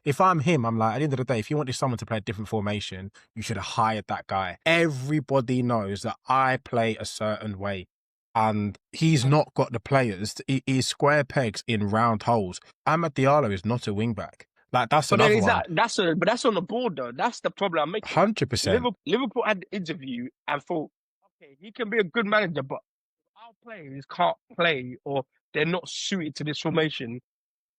if I'm him, I'm like, at the end of the day, if you wanted someone to play a different formation, you should have hired that guy. Everybody knows that I play a certain way. And he's not got the players. He's square pegs in round holes. Amad Diallo is not a wingback. Like, that's another one. But that's on the board, though. That's the problem I'm making. 100%. Liverpool had the interview and thought, okay, he can be a good manager, but our players can't play, or they're not suited to this formation,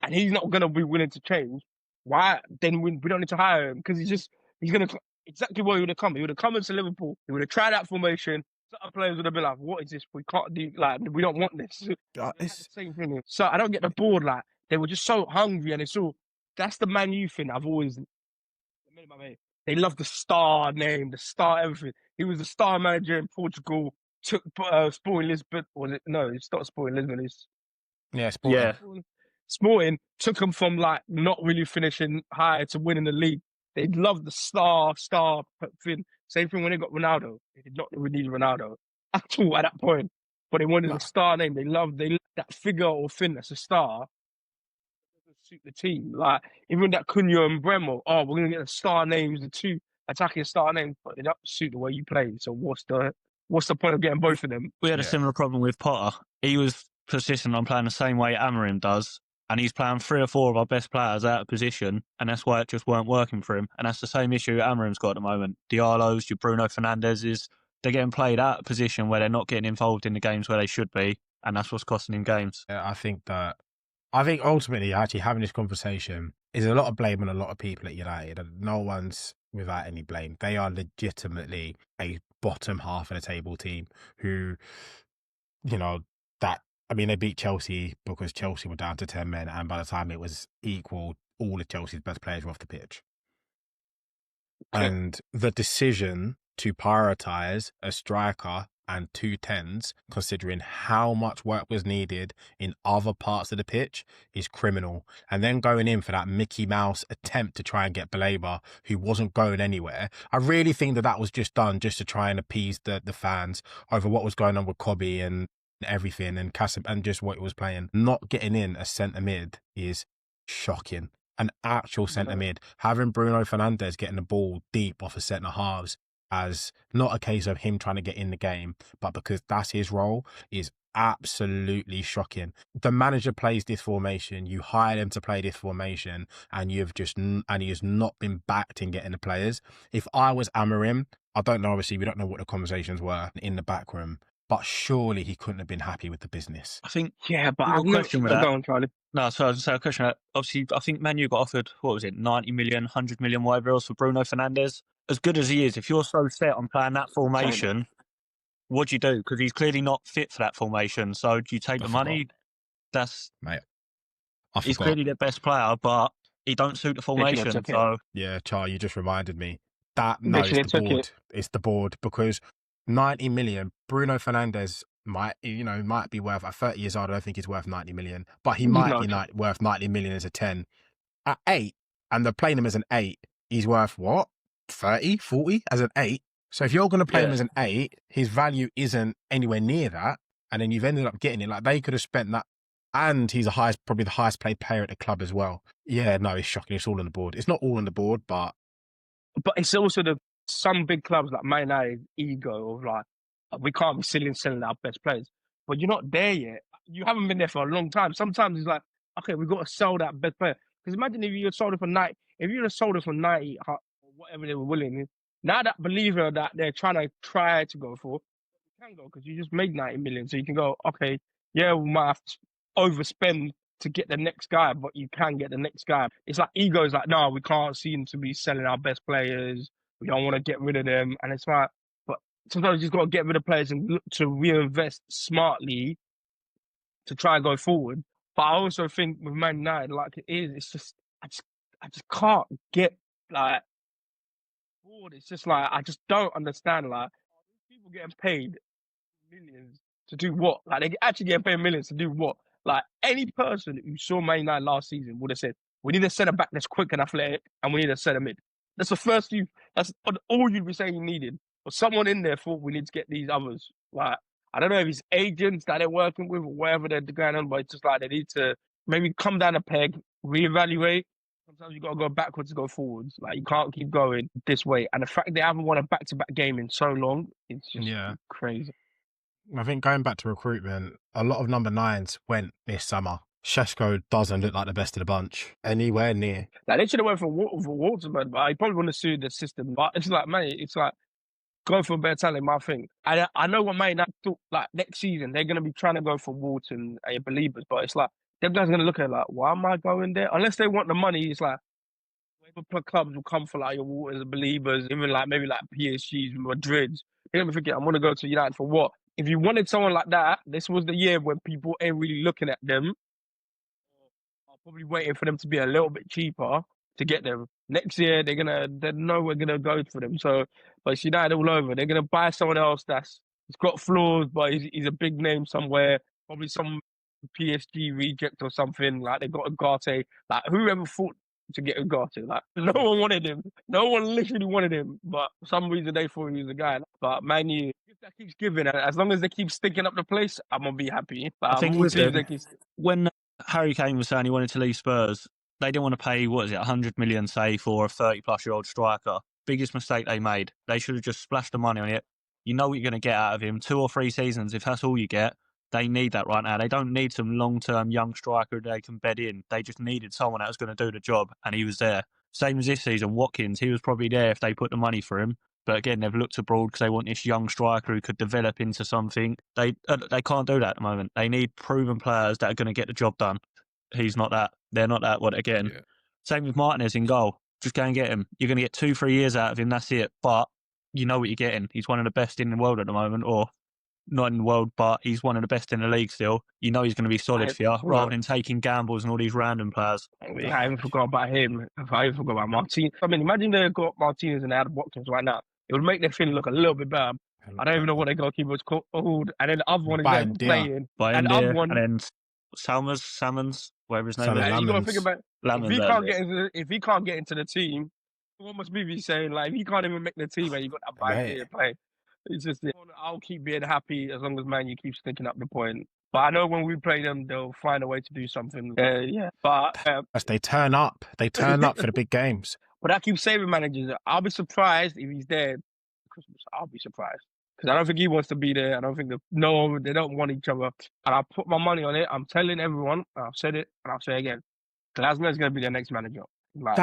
and he's not going to be willing to change. Why? Then we don't need to hire him because he's gonna exactly where he would have come. He would have come into Liverpool. He would have tried that formation. Certain players would have been like, "What is this? We can't do we don't want this." They had the same thing. So I don't get the board. Like they were just so hungry, and it's all that's the Man U thing. I've always they love the star name, the star everything. He was the star manager in Portugal. Took Sporting Lisbon. Was it? No, it's not Sporting Lisbon. It's Sporting. Sporting took them from like not really finishing high to winning the league. They loved the star thing. Same thing when they got Ronaldo. They did not really need Ronaldo at all at that point, but they wanted a star name. They loved that figure or thing that's a star. Suit the team. Like even that Cunha and Bremo. Oh, we're gonna get the star names, the two attacking star names, but they don't suit the way you play. So what's the point of getting both of them? We had a similar problem with Potter. He was persistent on playing the same way Amorim does, and he's playing 3 or 4 of our best players out of position, and that's why it just weren't working for him. And that's the same issue Amorim's got at the moment. Diallo's, your Bruno Fernandez's, they're getting played out of position where they're not getting involved in the games where they should be, and that's what's costing him games. I think ultimately actually having this conversation is a lot of blame on a lot of people at United, and no one's without any blame. They are legitimately a bottom half of the table team who, they beat Chelsea because Chelsea were down to 10 men, and by the time it was equal, all of Chelsea's best players were off the pitch. Okay. And the decision to prioritise a striker and 2 10s, considering how much work was needed in other parts of the pitch, is criminal. And then going in for that Mickey Mouse attempt to try and get Baleba, who wasn't going anywhere. I really think that was just done just to try and appease the fans over what was going on with Kobe and everything, and and just what it was playing. Not getting in a centre mid is shocking. An actual centre mid. Having Bruno Fernandes getting the ball deep off of centre halves as not a case of him trying to get in the game, but because that's his role, is absolutely shocking. The manager plays this formation, you hire him to play this formation, and he has not been backed in getting the players. If I was Amorim, I don't know, obviously we don't know what the conversations were in the back room, but surely he couldn't have been happy with the business. I think, but I've question with that. Go on, Charlie. No, so I was going to say a question. Obviously, I think Man U got offered, 90 million, 100 million, whatever else, for Bruno Fernandes. As good as he is, if you're so set on playing that formation, what do you do? Because he's clearly not fit for that formation. So do you take the money? He's clearly their best player, but he don't suit the formation. So yeah, Char, you just reminded me. It's the board. It's the board, because 90 million, Bruno Fernandes might be worth, at 30 years old, I don't think he's worth 90 million, but he might be worth 90 million as a 10. At 8, and they're playing him as an 8, he's worth what? 30, 40 as an 8. So if you're going to play him as an 8, his value isn't anywhere near that, and then you've ended up getting it. Like, they could have spent that, and he's probably the highest paid player at the club as well. Yeah, no, it's shocking. It's all on the board. It's not all on the board, but it's also some big clubs like Man United ego of like, we can't be selling our best players. But you're not there yet. You haven't been there for a long time. Sometimes it's like, okay, we've got to sell that best player. Because imagine if you sold it for 90, if you'd have sold it for 90, or whatever they were willing, now that believer that they're trying to go for, you can go because you just made 90 million. So you can go, okay, yeah, we might have to overspend to get the next guy, but you can get the next guy. It's like ego is like, no, we can't seem to be selling our best players. We don't want to get rid of them. And it's like, but sometimes you just got to get rid of players and look to reinvest smartly to try and go forward. But I also think with Man United, like it is, it's just, I just can't get like bored. It's just like, I just don't understand. Like, people getting paid millions to do what? Like, they actually getting paid millions to do what? Like, any person who saw Man United last season would have said, we need a centre back that's quick and athletic, and we need a centre mid. That's the first that's all you'd be saying you needed. But someone in there thought we need to get these others. Like, I don't know if it's agents that they're working with or whatever they're going on, but it's just like they need to maybe come down a peg, reevaluate. Sometimes you got to go backwards to go forwards. Like, you can't keep going this way. And the fact they haven't won a back-to-back game in so long, it's just crazy. I think going back to recruitment, a lot of number 9s went this summer. Shesko doesn't look like the best of the bunch anywhere near. Like, they should have went for Waterman, but I probably want to sue the system. But it's like, mate, it's like, go for a better talent, my thing. I know what mate, that thought, like, next season, they're going to be trying to go for Wharton and Believers, but it's like, them guys are going to look at it like, why am I going there? Unless they want the money, it's like, clubs will come for like your Waters and Believers, even like maybe like PSGs, Madrids. They don't forget, I'm gonna go to United for what? If you wanted someone like that, this was the year when people ain't really looking at them. Are probably waiting for them to be a little bit cheaper to get them. Next year they know we're gonna go for them. So, but it's United all over. They're gonna buy someone else he's got flaws, but he's a big name somewhere. Probably some PSG reject or something. Like they got Ugarte. Like whoever thought to get Ugarte? Like no one wanted him. No one literally wanted him. But for some reason they thought he was the guy. But Man U, if that keeps giving, as long as they keep sticking up the place, I'm gonna be happy. I think all with teams them, they keep. when Harry Kane was saying he wanted to leave Spurs, they didn't want to pay, 100 million, say, for a 30-plus-year-old striker. Biggest mistake they made. They should have just splashed the money on it. You know what you're going to get out of him. 2 or 3 seasons, if that's all you get, they need that right now. They don't need some long-term young striker they can bed in. They just needed someone that was going to do the job, and he was there. Same as this season, Watkins, he was probably there if they put the money for him. But again, they've looked abroad because they want this young striker who could develop into something. They can't do that at the moment. They need proven players that are going to get the job done. He's not that. They're not that what they're getting. Yeah. Same with Martinez in goal. Just go and get him. You're going to get 2-3 years out of him. That's it. But you know what you're getting. He's one of the best in the world at the moment, or not in the world, but he's one of the best in the league still. You know he's going to be solid for you, rather than taking gambles and all these random players. I even forgot about him. I even forgot about Martinez. I mean, imagine they got Martinez and they had Watkins right now. It would make their thing look a little bit better. I don't even know what their goalkeeper's called. And then the other one is there playing. And the other one, and then Salmons, whatever his name is. You got to think about if he can't get into the team, what must be saying? Like, if he can't even make the team and you got that bad play. It's just, I'll keep being happy as long as Man U keeps sticking up the point. But I know when we play them, they'll find a way to do something. But as they turn up for the big games. But I keep saving managers. I'll be surprised if he's there Christmas. I'll be surprised because I don't think he wants to be there. I don't think they don't want each other. And I'll put my money on it. I'm telling everyone. I've said it and I'll say it again. Glasner's going to be their next manager. Like,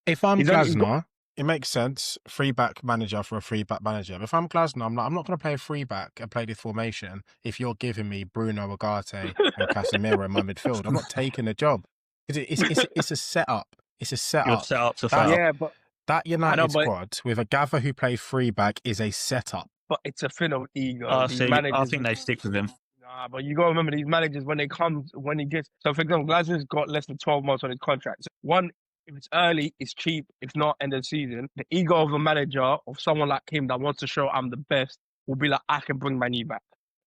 if I'm Glasner, it makes sense. 3-back manager for a 3-back manager. But if I'm Glasner, I'm not going to play a 3-back and play this formation if you're giving me Bruno, Ugarte, and Casemiro in my midfield. I'm not taking the job. It's a setup. It's a setup. Your setup's a setup. Yeah, but that United squad with a Gather who plays 3-back is a setup. But it's a thing of ego. I think they stick with him. Nah, but you got to remember these managers when he gets. So for example, Glasner's got less than 12 months on his contract. So one, if it's early, it's cheap. If not, end of the season. The ego of a manager, of someone like him that wants to show I'm the best, will be like, I can bring my knee back.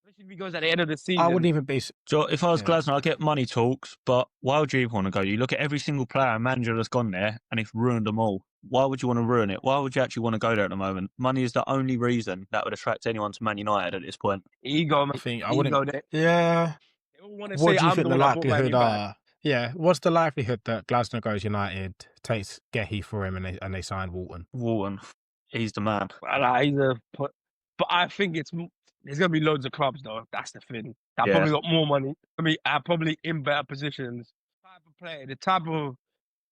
Especially if he goes at the end of the season. I wouldn't even be. So if I was Glasner, I'd get money talks, but why would you even want to go? You look at every single player and manager that's gone there, and it's ruined them all. Why would you want to ruin it? Why would you actually want to go there at the moment? Money is the only reason that would attract anyone to Man United at this point. Ego, I wouldn't. Yeah. They all want to what say, do you I'm think the the likelihood are? Yeah. What's the likelihood that Glasner goes United, takes Gehi for him, and they sign Walton? Walton, he's the man. But I think there's gonna be loads of clubs though. That's the thing. That probably got more money. I mean, are probably in better positions. The type of player, the type of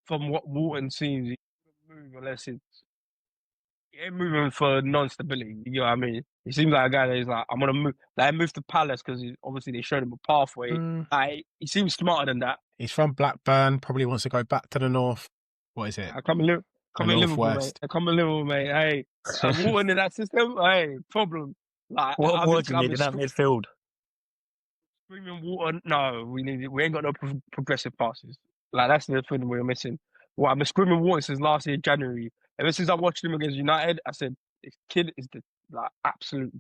from what Walton seems, he doesn't move unless he ain't moving for non-stability. You know what I mean? He seems like a guy that is like, I'm gonna move. Like, move to Palace because obviously they showed him a pathway. Like, he seems smarter than that. He's from Blackburn. Probably wants to go back to the north. What is it? Come in Liverpool, mate. Come in Liverpool, mate. Hey, Walton in that system. Hey, problem. Like, what do you need in that midfield? Screaming Walton. No, we ain't got no progressive passes. Like, that's the thing we're missing. Well, I've been screaming Walton since last year, January. Ever since I watched him against United, I said, this kid is absolute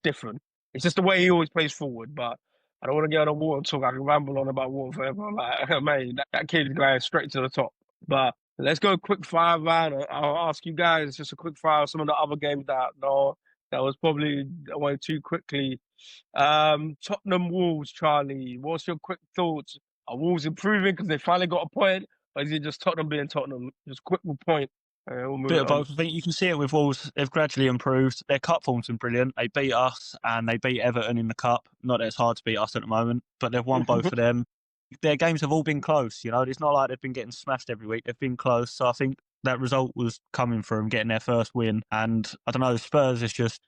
different. It's just the way he always plays forward. But I don't want to get on a Walton talk. I can ramble on about Walton forever. Like, man, that kid is going straight to the top. But let's go quick fire, man. I'll ask you guys just a quick fire. Some of the other games that was probably went too quickly. Tottenham Wolves, Charlie. What's your quick thoughts? Are Wolves improving because they finally got a point, or is it just Tottenham being Tottenham? Just quick point. We'll bit of both. I think you can see it with Wolves. They've gradually improved. Their cup form's been brilliant. They beat us and they beat Everton in the cup. Not that it's hard to beat us at the moment, but they've won both of them. Their games have all been close. You know, it's not like they've been getting smashed every week. They've been close. So I think that result was coming from getting their first win. And I don't know, Spurs it's just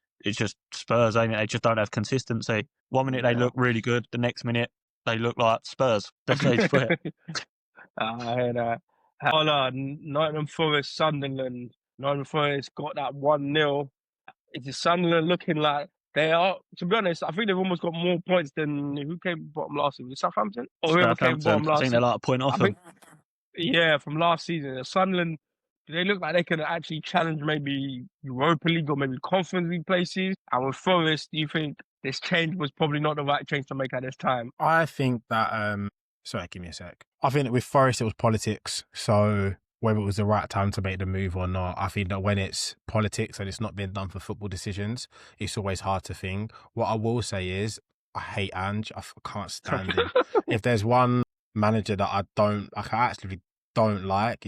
Spurs, ain't it? They just don't have consistency. 1 minute they look really good. The next minute they look like Spurs. Best way to put it. Nottingham Forest, Sunderland. Nottingham Forest got that 1-0. It's Sunderland looking like they are. To be honest, I think they've almost got more points than who came bottom last season. Was it Southampton or whoever came Southampton, bottom I last think they're season. like a point off I them. think, yeah, from last season, Sunderland. They look like they can actually challenge maybe Europa League or maybe Conference League places. And with Forest, do you think this change was probably not the right change to make at this time? I think that sorry, give me a sec. I think that with Forest it was politics. So whether it was the right time to make the move or not, I think that when it's politics and it's not being done for football decisions, it's always hard to think. What I will say is I hate Ange. I can't stand him. If there's one manager that I actually don't like,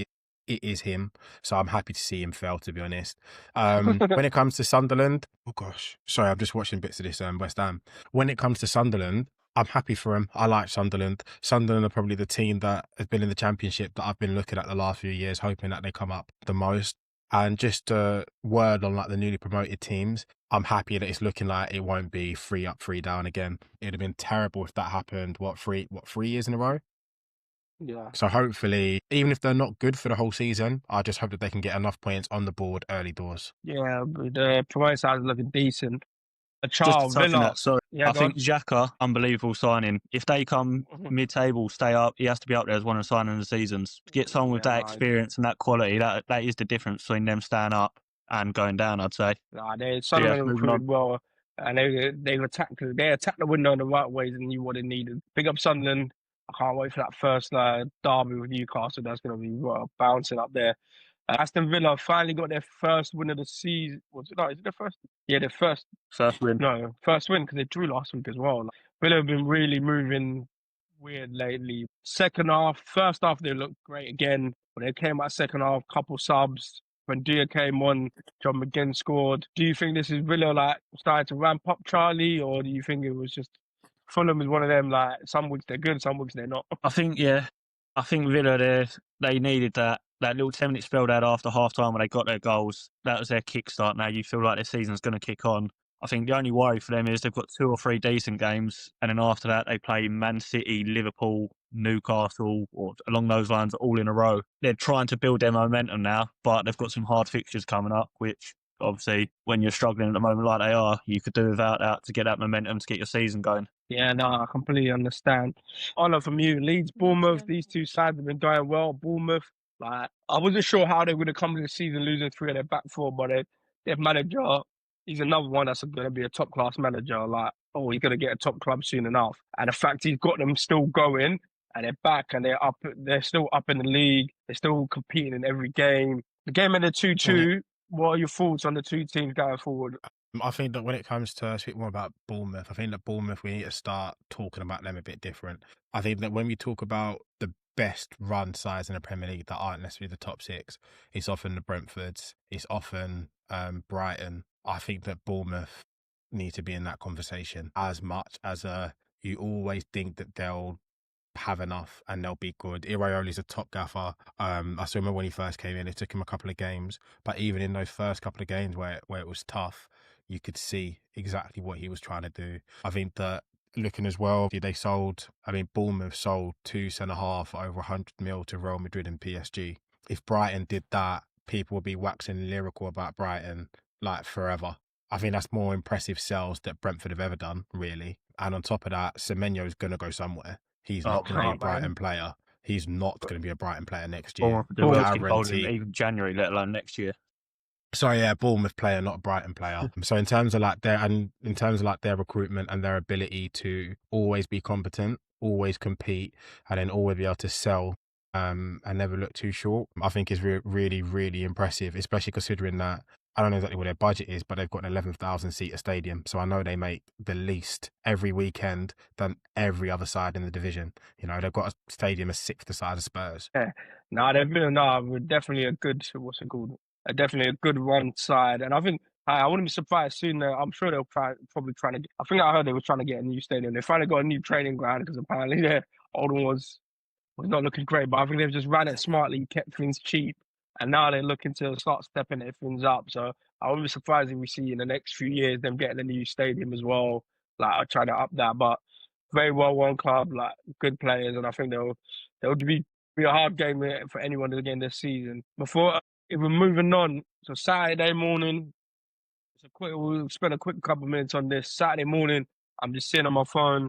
it is him. So I'm happy to see him fail, to be honest. When it comes to Sunderland, oh gosh, sorry, I'm just watching bits of this West Ham. When it comes to Sunderland, I'm happy for him. I like Sunderland. Sunderland are probably the team that has been in the Championship that I've been looking at the last few years, hoping that they come up the most. And just a word on like the newly promoted teams, I'm happy that it's looking like it won't be 3 up, 3 down again. It'd have been terrible if that happened. 3 years in a row? Yeah. So hopefully, even if they're not good for the whole season, I just hope that they can get enough points on the board early doors. Yeah, but the promoter side is looking decent. Just to touch on Villa. that, sorry. Yeah, I think Xhaka, unbelievable signing. If they come mid-table, stay up, he has to be up there as one of the signing of the seasons. To get someone with that experience and that quality, that is the difference between them staying up and going down, I'd say. Sunderland recruited well, and they attacked the window in the right ways and knew what they needed. Big up Sunderland. I can't wait for that first derby with Newcastle. That's going to be bouncing up there. Aston Villa finally got their first win of the season. Is it their first? Yeah, their first win. No, first win because they drew last week as well. Villa have been really moving weird lately. First half they looked great again. When they came out second half, couple subs. When Dia came on, John McGinn scored. Do you think this is Villa like starting to ramp up Charlie, or do you think it was just Fulham is one of them like some weeks they're good, some weeks they're not? I think Villa they needed that little 10-minute spell they had after half time when they got their goals. That was their kickstart. Now you feel like their season's going to kick on. I think the only worry for them is they've got 2 or 3 decent games, and then after that they play Man City, Liverpool, Newcastle, or along those lines, all in a row. They're trying to build their momentum now, but they've got some hard fixtures coming up, which obviously when you're struggling at the moment like they are, you could do without that to get that momentum to get your season going. Yeah, no, I completely understand. Honor from you, Leeds, Bournemouth, these two sides have been going well. Bournemouth, like I wasn't sure how they would have come to the season losing 3 of their back 4, but their manager, he's another one that's going to be a top class manager. He's going to get a top club soon enough. And the fact he's got them still going and they're back and they're still up in the league. They're still competing in every game. The game ended 2-2. What are your thoughts on the two teams going forward? I think that when it comes to speak more about Bournemouth, I think that Bournemouth, we need to start talking about them a bit different. I think that when we talk about the best run sides in the Premier League that aren't necessarily the top 6, it's often the Brentfords, it's often Brighton. I think that Bournemouth need to be in that conversation as much as you always think that they'll have enough and they'll be good. Iraoli's a top gaffer. I still remember when he first came in, it took him a couple of games, but even in those first couple of games where it was tough, you could see exactly what he was trying to do. I think that looking as well, Bournemouth sold 2 centre-half for over 100 mil to Real Madrid and PSG. If Brighton did that, people would be waxing lyrical about Brighton like forever. I think that's more impressive sales that Brentford have ever done, really. And on top of that, Semenyo is going to go somewhere. He's not going to be a Brighton player. He's not going to be a Brighton player next year. Even January, let alone next year. So yeah, Bournemouth player, not a Brighton player. So in terms of their recruitment and their ability to always be competent, always compete, and then always be able to sell and never look too short, I think is really, really impressive, especially considering that I don't know exactly what their budget is, but they've got an 11,000 seater stadium. So I know they make the least every weekend than every other side in the division. You know, they've got a stadium as 6th the size of Spurs. Yeah. We're definitely a good, definitely a good run side. And I think I wouldn't be surprised soon. I'm sure they'll probably trying to I think I heard they were trying to get a new stadium. They finally got a new training ground because apparently their old one was not looking great. But I think they've just ran it smartly, kept things cheap. And now they're looking to start stepping things up. So I wouldn't be surprised if we see in the next few years them getting a new stadium as well. Like trying to up that. But very well run club, like good players, and I think they'll be Be a hard game for anyone again this season. Before, if we're moving on, so Saturday morning, we'll spend a quick couple of minutes on this. Saturday morning, I'm just sitting on my phone.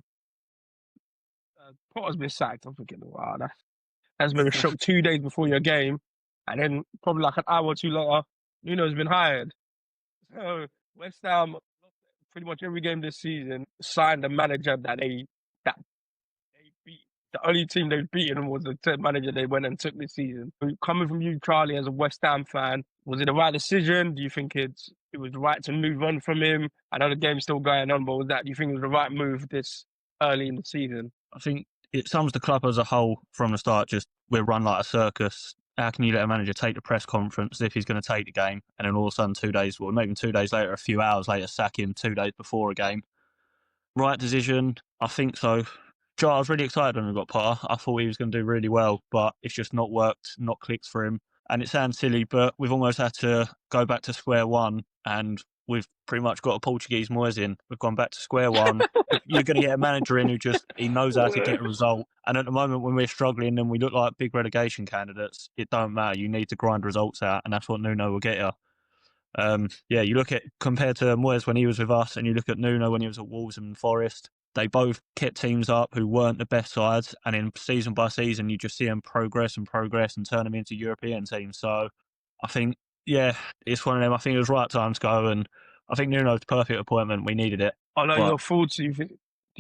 Potter's been sacked. I'm thinking, wow, that's been a shock 2 days before your game. And then probably like an hour or two later, Nuno's been hired. So West Ham, pretty much every game this season, signed a manager that they beat. The only team they've beaten was the manager they went and took this season. Coming from you, Charlie, as a West Ham fan, was it the right decision? Do you think it was right to move on from him? I know the game's still going on, but do you think it was the right move this early in the season? I think it sums the club as a whole from the start. Just we're run like a circus. How can you let a manager take the press conference as if he's going to take the game, and then all of a sudden 2 days, well, not even 2 days later, a few hours later, sack him 2 days before a game? Right decision? I think so. Joe, I was really excited when we got Potter. I thought he was going to do really well, but it's just not worked, not clicked for him. And it sounds silly, but we've almost had to go back to square one, and we've pretty much got a Portuguese Moyes in. We've gone back to square one. You're going to get a manager in who he knows how to get a result. And at the moment, when we're struggling and we look like big relegation candidates, it don't matter. You need to grind results out, and that's what Nuno will get you. You look at, compared to Moyes when he was with us, and you look at Nuno when he was at Wolves and Forest, they both kept teams up who weren't the best sides, and in season by season, you just see them progress and turn them into European teams. So I think, it's one of them. I think it was right time to go, and I think Nuno's perfect appointment. We needed it. I know your thoughts. Do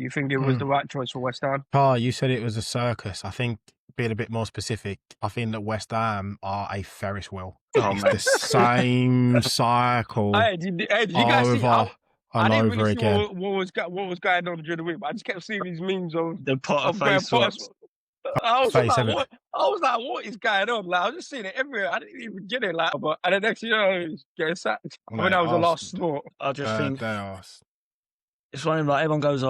you think it was the right choice for West Ham? You said it was a circus. I think, being a bit more specific, I think that West Ham are a Ferris wheel. It's the same cycle Did you guys see? and didn't over really again. See what was going on during the week, but I just kept seeing these memes of the Potter face swaps. I was like, what is going on? Like, I was just seeing it everywhere. I didn't even get it. Like, and the next, he's getting sacked. When that was the last thought. I just think it's one of them, like, everyone goes,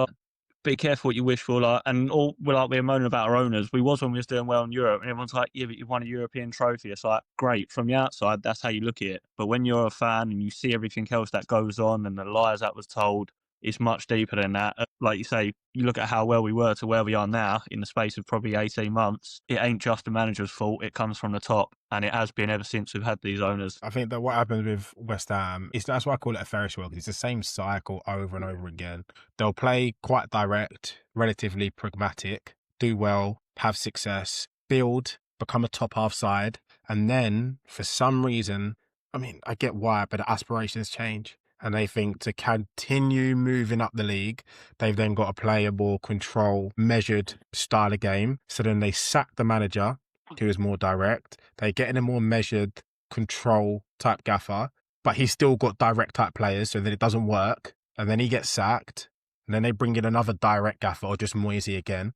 be careful what you wish for, and all we're moaning about our owners. We was when we was doing well in Europe, and everyone's like, yeah, but you've won a European trophy. It's like, great, from the outside, that's how you look at it. But when you're a fan and you see everything else that goes on and the lies that was told, it's much deeper than that. Like you say, you look at how well we were to where we are now in the space of probably 18 months. It ain't just the manager's fault. It comes from the top, and it has been ever since we've had these owners. I think that what happened with West Ham that's why I call it a Ferris wheel, because it's the same cycle over and over again. They'll play quite direct, relatively pragmatic, do well, have success, build, become a top half side, and then for some reason, I mean, I get why, but the aspirations change. And they think to continue moving up the league, they've then got to play a more control, measured style of game. So then they sack the manager, who is more direct. They get in a more measured control type gaffer, but he's still got direct type players, so then it doesn't work. And then he gets sacked. And then they bring in another direct gaffer, or just Moisey again.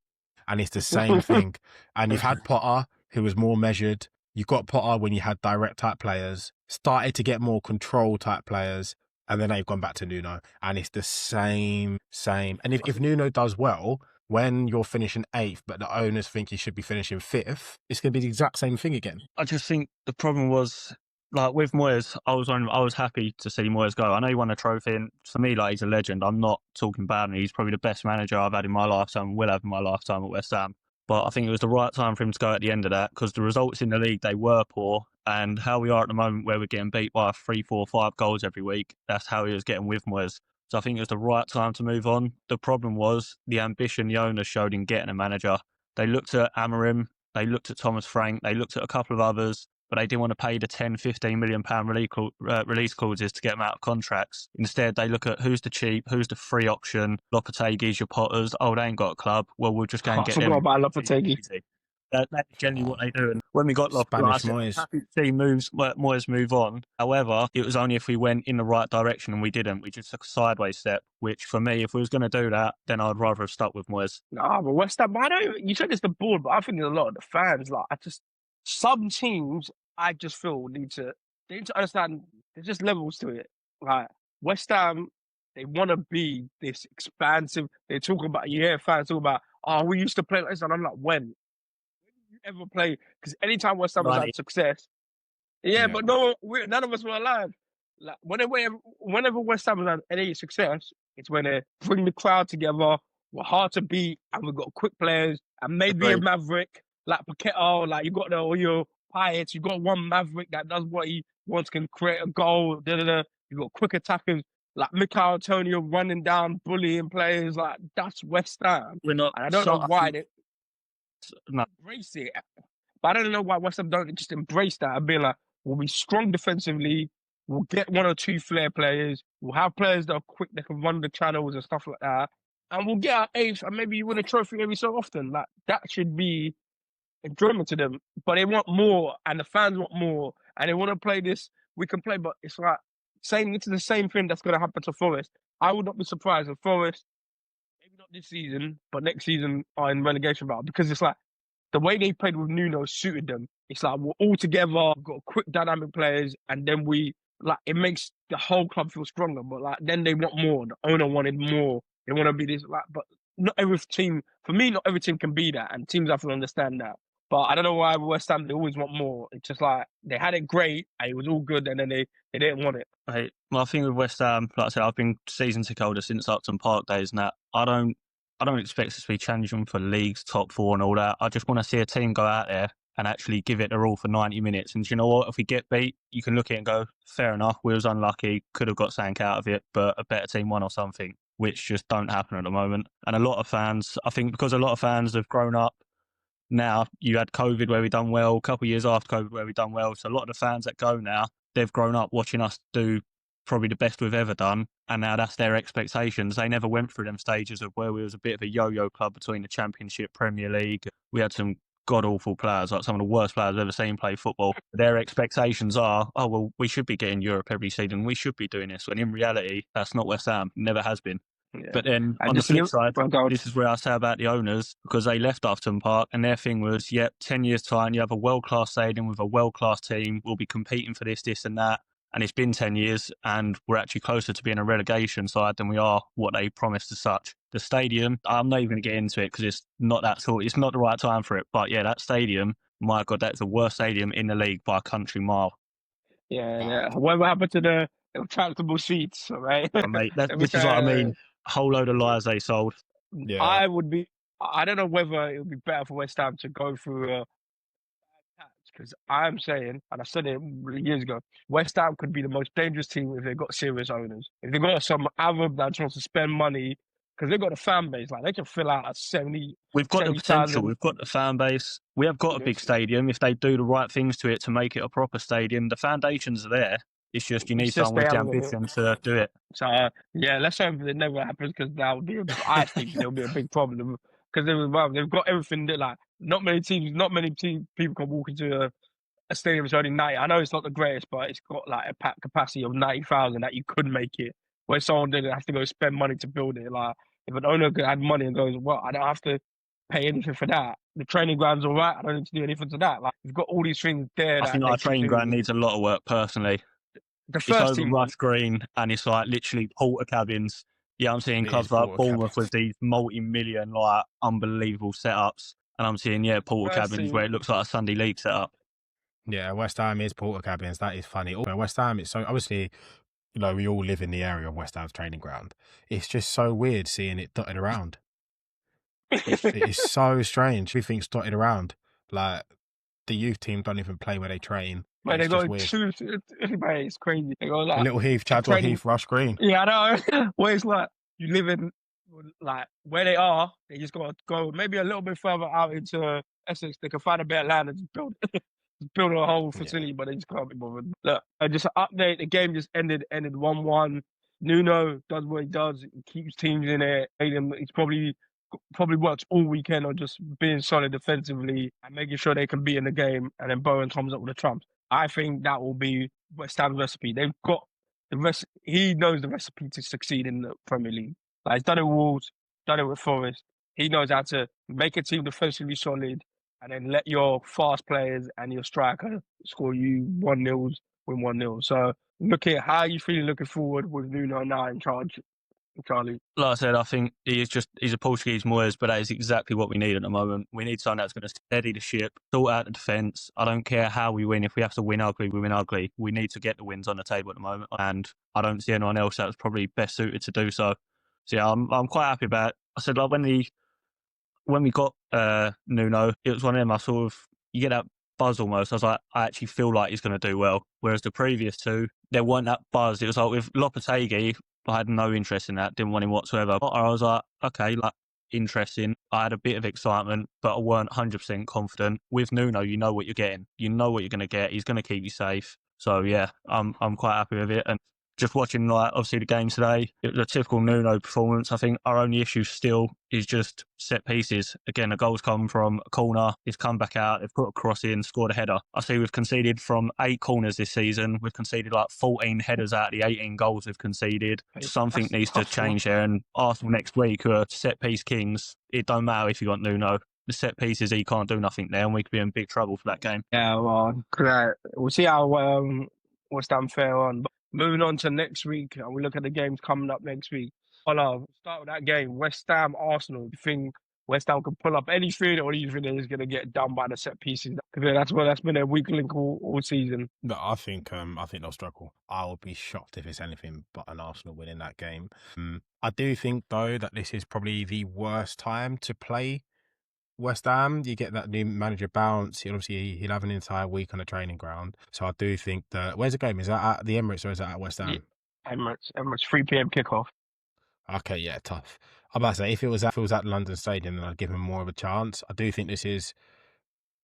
And it's the same thing. And you've had Potter, who was more measured. You got Potter when you had direct type players, started to get more control type players. And then they've gone back to Nuno, and it's the same. And if Nuno does well, when you're finishing 8th, but the owners think he should be finishing 5th, it's going to be the exact same thing again. I just think the problem was, like, with Moyes, I was happy to see Moyes go. I know he won a trophy, and for me, like, he's a legend. I'm not talking bad, and he's probably the best manager I've had in my lifetime, will have in my lifetime at West Ham. But I think it was the right time for him to go at the end of that, because the results in the league, they were poor. And how we are at the moment, where we're getting beat by 3, 4, 5 goals every week, that's how he was getting with Moyes. So I think it was the right time to move on. The problem was the ambition the owners showed in getting a manager. They looked at Amorim, they looked at Thomas Frank, they looked at a couple of others, but they didn't want to pay the 10, 15 million pound release clauses to get them out of contracts. Instead, they look at who's the cheap, who's the free option. Lopetegui's your Potters. Oh, they ain't got a club. Well, we'll just go and get them. I forgot about Lopetegui. That's generally what they do. And when we got Spanish Lopetegui, Moyes, happy to see Moyes move on. However, it was only if we went in the right direction, and we didn't. We just took a sideways step, which for me, if we was going to do that, then I'd rather have stuck with Moyes. Nah, but West Ham, you said it's the board, but I think there's a lot of the fans. Like, some teams, I just feel they need to understand there's just levels to it. Like, West Ham, they want to be this expansive. They talk about, fans talk about, we used to play like this, and I'm like, when? You ever play? Because anytime West Ham has had success, but none of us were alive. Like, whenever West Ham has had any success, it's when they bring the crowd together. We're hard to beat, and we've got quick players, and maybe a Maverick, like Paqueta, like you got all your Pirates, you got one Maverick that does what he wants, can create a goal. You got quick attackers like Mikel Antonio running down, bullying players. Like that's West Ham, We're not. and I don't know why they No, embrace it. But I don't know why West Ham don't just embrace that and be like, we'll be strong defensively. We'll get one or two flair players. We'll have players that are quick, that can run the channels and stuff like that. And we'll get our eighth and maybe win a trophy every so often. Like that should be enjoyment to them. But they want more, and the fans want more, and they want to play this. We can play, but it's like saying it's the same thing that's going to happen to Forest. I would not be surprised if Forest, maybe not this season, but next season are in relegation battle, because it's like the way they played with Nuno suited them. It's like we're all together, we've got quick dynamic players, and then it makes the whole club feel stronger. But like then they want more. The owner wanted more. They want to be this, like, but not every team, for me, not every team can be that, and teams have to understand that. But I don't know why West Ham, they always want more. It's just like they had it great and it was all good, and then they didn't want it. Right. My thing with West Ham, like I said, I've been season ticket holder since Upton Park days, and that I don't expect us to be challenging for leagues, top four, and all that. I just want to see a team go out there and actually give it their all for 90 minutes. And do you know what? If we get beat, you can look at it and go, fair enough, we was unlucky, could have got something out of it, but a better team won or something, which just don't happen at the moment. And a lot of fans, I think because a lot of fans have grown up now, you had COVID where we done well, a couple of years after COVID where we done well. So a lot of the fans that go now, they've grown up watching us do probably the best we've ever done, and now that's their expectations. They never went through them stages of where we was a bit of a yo-yo club between the Championship, Premier League. We had some god-awful players, like some of the worst players I've ever seen play football. Their expectations are, oh, well, we should be getting Europe every season. We should be doing this. When in reality, that's not West Ham. Never has been. Yeah. But then on the flip side, this is where I say about the owners, because they left Upton Park and their thing was, 10 years' time, you have a world-class stadium with a world-class team. We'll be competing for this and that. And it's been 10 years and we're actually closer to being a relegation side than we are what they promised as such. The stadium, I'm not even going to get into it because it's not that sort. It's not the right time for it. But yeah, that stadium, my God, that's the worst stadium in the league by a country mile. Yeah. Whatever happened to the retractable seats, right? Mate, this is what I mean. A whole load of lies they sold. Yeah. I don't know whether it would be better for West Ham to go through a because I'm saying, and I said it years ago, West Ham could be the most dangerous team if they've got serious owners. If they've got some Arab that wants to spend money, because they've got a fan base, like they can fill out a 70. We've got the potential. We've got the fan base. We have got a big stadium. If they do the right things to it to make it a proper stadium, the foundations are there. It's just you need someone with the ambition to do it. So let's hope it never happens, because that would be, I think there'll be a big problem, because they've got everything that, like, not many people can walk into a stadium that's only 90. I know it's not the greatest, but it's got like a packed capacity of 90,000 that you could make it, where someone didn't have to go spend money to build it. Like if an owner had money and goes, well, I don't have to pay anything for that. The training ground's all right. I don't need to do anything to that. Like we've got all these things there. I think our training ground needs a lot of work personally. The first team, Rush Green, and it's like literally porter cabins. Yeah, I'm seeing clubs like Bournemouth with these multi-million, like unbelievable setups, and I'm seeing porter cabins where it looks like a Sunday league setup. Yeah, West Ham is porter cabins. That is funny. Also, West Ham, it's so obviously, we all live in the area of West Ham's training ground. It's just so weird seeing it dotted around. It's so strange. Everything's dotted around. Like the youth team don't even play where they train. Man, they go it's crazy. They go like a Little Heath, Chadwell Heath, Rush Green. Yeah, I know. Where it's like you live in, like where they are, they just gotta go maybe a little bit further out into Essex. They can find a bit of land and just build a whole facility, but they just can't be bothered. Look, just an update. The game just ended 1-1. Nuno does what he does. He keeps teams in it. He's probably works all weekend on just being solid defensively and making sure they can be in the game. And then Bowen comes up with the trumps. I think that will be West Ham's recipe. They've got the rest. He knows the recipe to succeed in the Premier League. Like he's done it with Wolves, done it with Forest. He knows how to make a team defensively solid and then let your fast players and your striker score you 1-0s, win 1-0. So look at how you feeling looking forward with Nuno now in charge. Charlie. Like I said, I think he's a Portuguese Moyes, but that is exactly what we need at the moment. We need someone that's going to steady the ship, sort out the defence. I don't care how we win. If we have to win ugly, we win ugly. We need to get the wins on the table at the moment, and I don't see anyone else that's probably best suited to do so. So yeah, I'm quite happy about it. I said, like, when when we got Nuno, it was one of them. You get that buzz almost. I was like, I actually feel like he's going to do well. Whereas the previous two, there wasn't that buzz. It was like with Lopetegui, I had no interest in that. Didn't want him whatsoever. But I was like, okay, like interesting. I had a bit of excitement, but I weren't 100% confident. With Nuno, you know what you're getting. You know what you're going to get. He's going to keep you safe. So yeah, I'm quite happy with it. And just watching, like, obviously the game today, it was a typical Nuno performance. I think our only issue still is just set pieces. Again, the goals come from a corner. He's come back out. They've put a cross in, scored a header. I see we've conceded from 8 corners this season. We've conceded like 14 headers out of the 18 goals we've conceded. Something needs to change there. And Arsenal next week, who are set piece kings, it don't matter if you got Nuno. The set pieces, he can't do nothing there, and we could be in big trouble for that game. Yeah, well, correct. We'll see how West Ham fare on. But moving on to next week, and we look at the games coming up next week. I'll start with that game, West Ham, Arsenal. Do you think West Ham can pull up anything, or do you think they're just going to get done by the set pieces? That's been a weak link all season. No, I think they'll struggle. I would be shocked if it's anything but an Arsenal win in that game. I do think though that this is probably the worst time to play West Ham. You get that new manager bounce. He'll have an entire week on the training ground. So I do think that. Where's the game? Is that at the Emirates or is that at West Ham? Yeah, Emirates 3 p.m. kickoff. Okay, yeah, tough. I'm about to say if it was at London Stadium, then I'd give him more of a chance. I do think this is.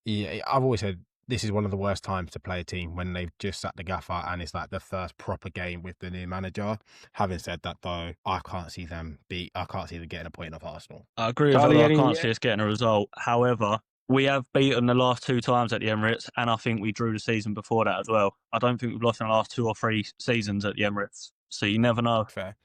Yeah, I've always said this is one of the worst times to play a team when they've just sat the gaffer and it's like the first proper game with the new manager. Having said that, though, I can't see them getting a point off Arsenal. I agree with you. I can't see us getting a result. However, we have beaten the last 2 times at the Emirates, and I think we drew the season before that as well. I don't think we've lost in the last 2 or 3 seasons at the Emirates. So you never know. Fair.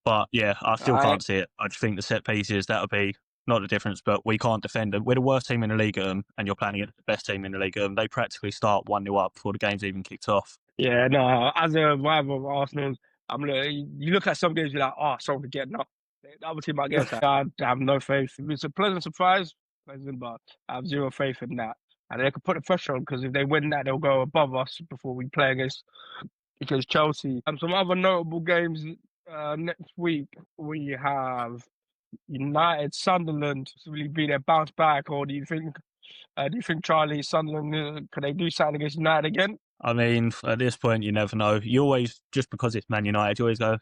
But yeah, I still can't see it. I just think the set pieces, that'll be not the difference, but we can't defend them. We're the worst team in the league, and you're playing against the best team in the league. They practically start 1-0 up before the game's even kicked off. Yeah, no, as a rival of Arsenal, you look at some games, you're like, someone getting up. The other team, I guess, I have no faith. It's a pleasant surprise, but I have zero faith in that. And they could put the pressure on, because if they win that, they'll go above us before we play against Chelsea. Some other notable games next week, we have United, Sunderland. Will it be their bounce back, or do you think Charlie, Sunderland, can they do something against United again? I mean, at this point, you never know. You always, just because it's Man United, you always go,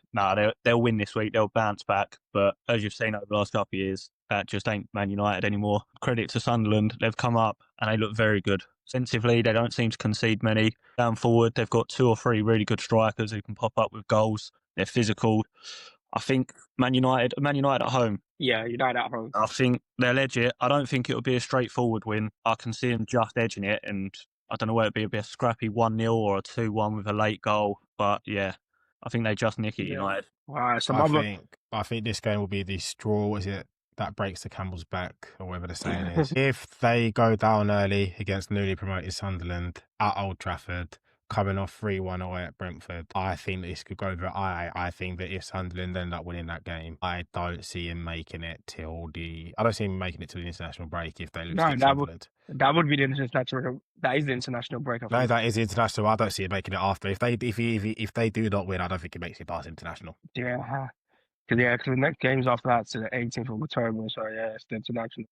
they'll win this week, they'll bounce back. But as you've seen over the last couple of years, that just ain't Man United anymore. Credit to Sunderland, they've come up and they look very good. Offensively, they don't seem to concede many. Down forward, they've got 2 or 3 really good strikers who can pop up with goals. They're physical. I think Man United at home. Yeah, United at home. I think they'll edge it. I don't think it'll be a straightforward win. I can see them just edging it, and I don't know whether it'll be a scrappy 1-0 or a 2-1 with a late goal. But yeah, I think they just nick it, United. I think this game will be the straw, is it, that breaks the camel's back, or whatever the saying is. If they go down early against newly promoted Sunderland at Old Trafford, coming off 3-1 away at Brentford, I think this could go over. I think that if Sunderland end up winning that game, I don't see him making it till the international break if they lose to Sunderland. That would be the international. That is the international break. No, that is international. I don't see him making it after. If they do not win, I don't think it makes it past international. Yeah, because the next game's after that to the 18th of October. So yeah, it's the international.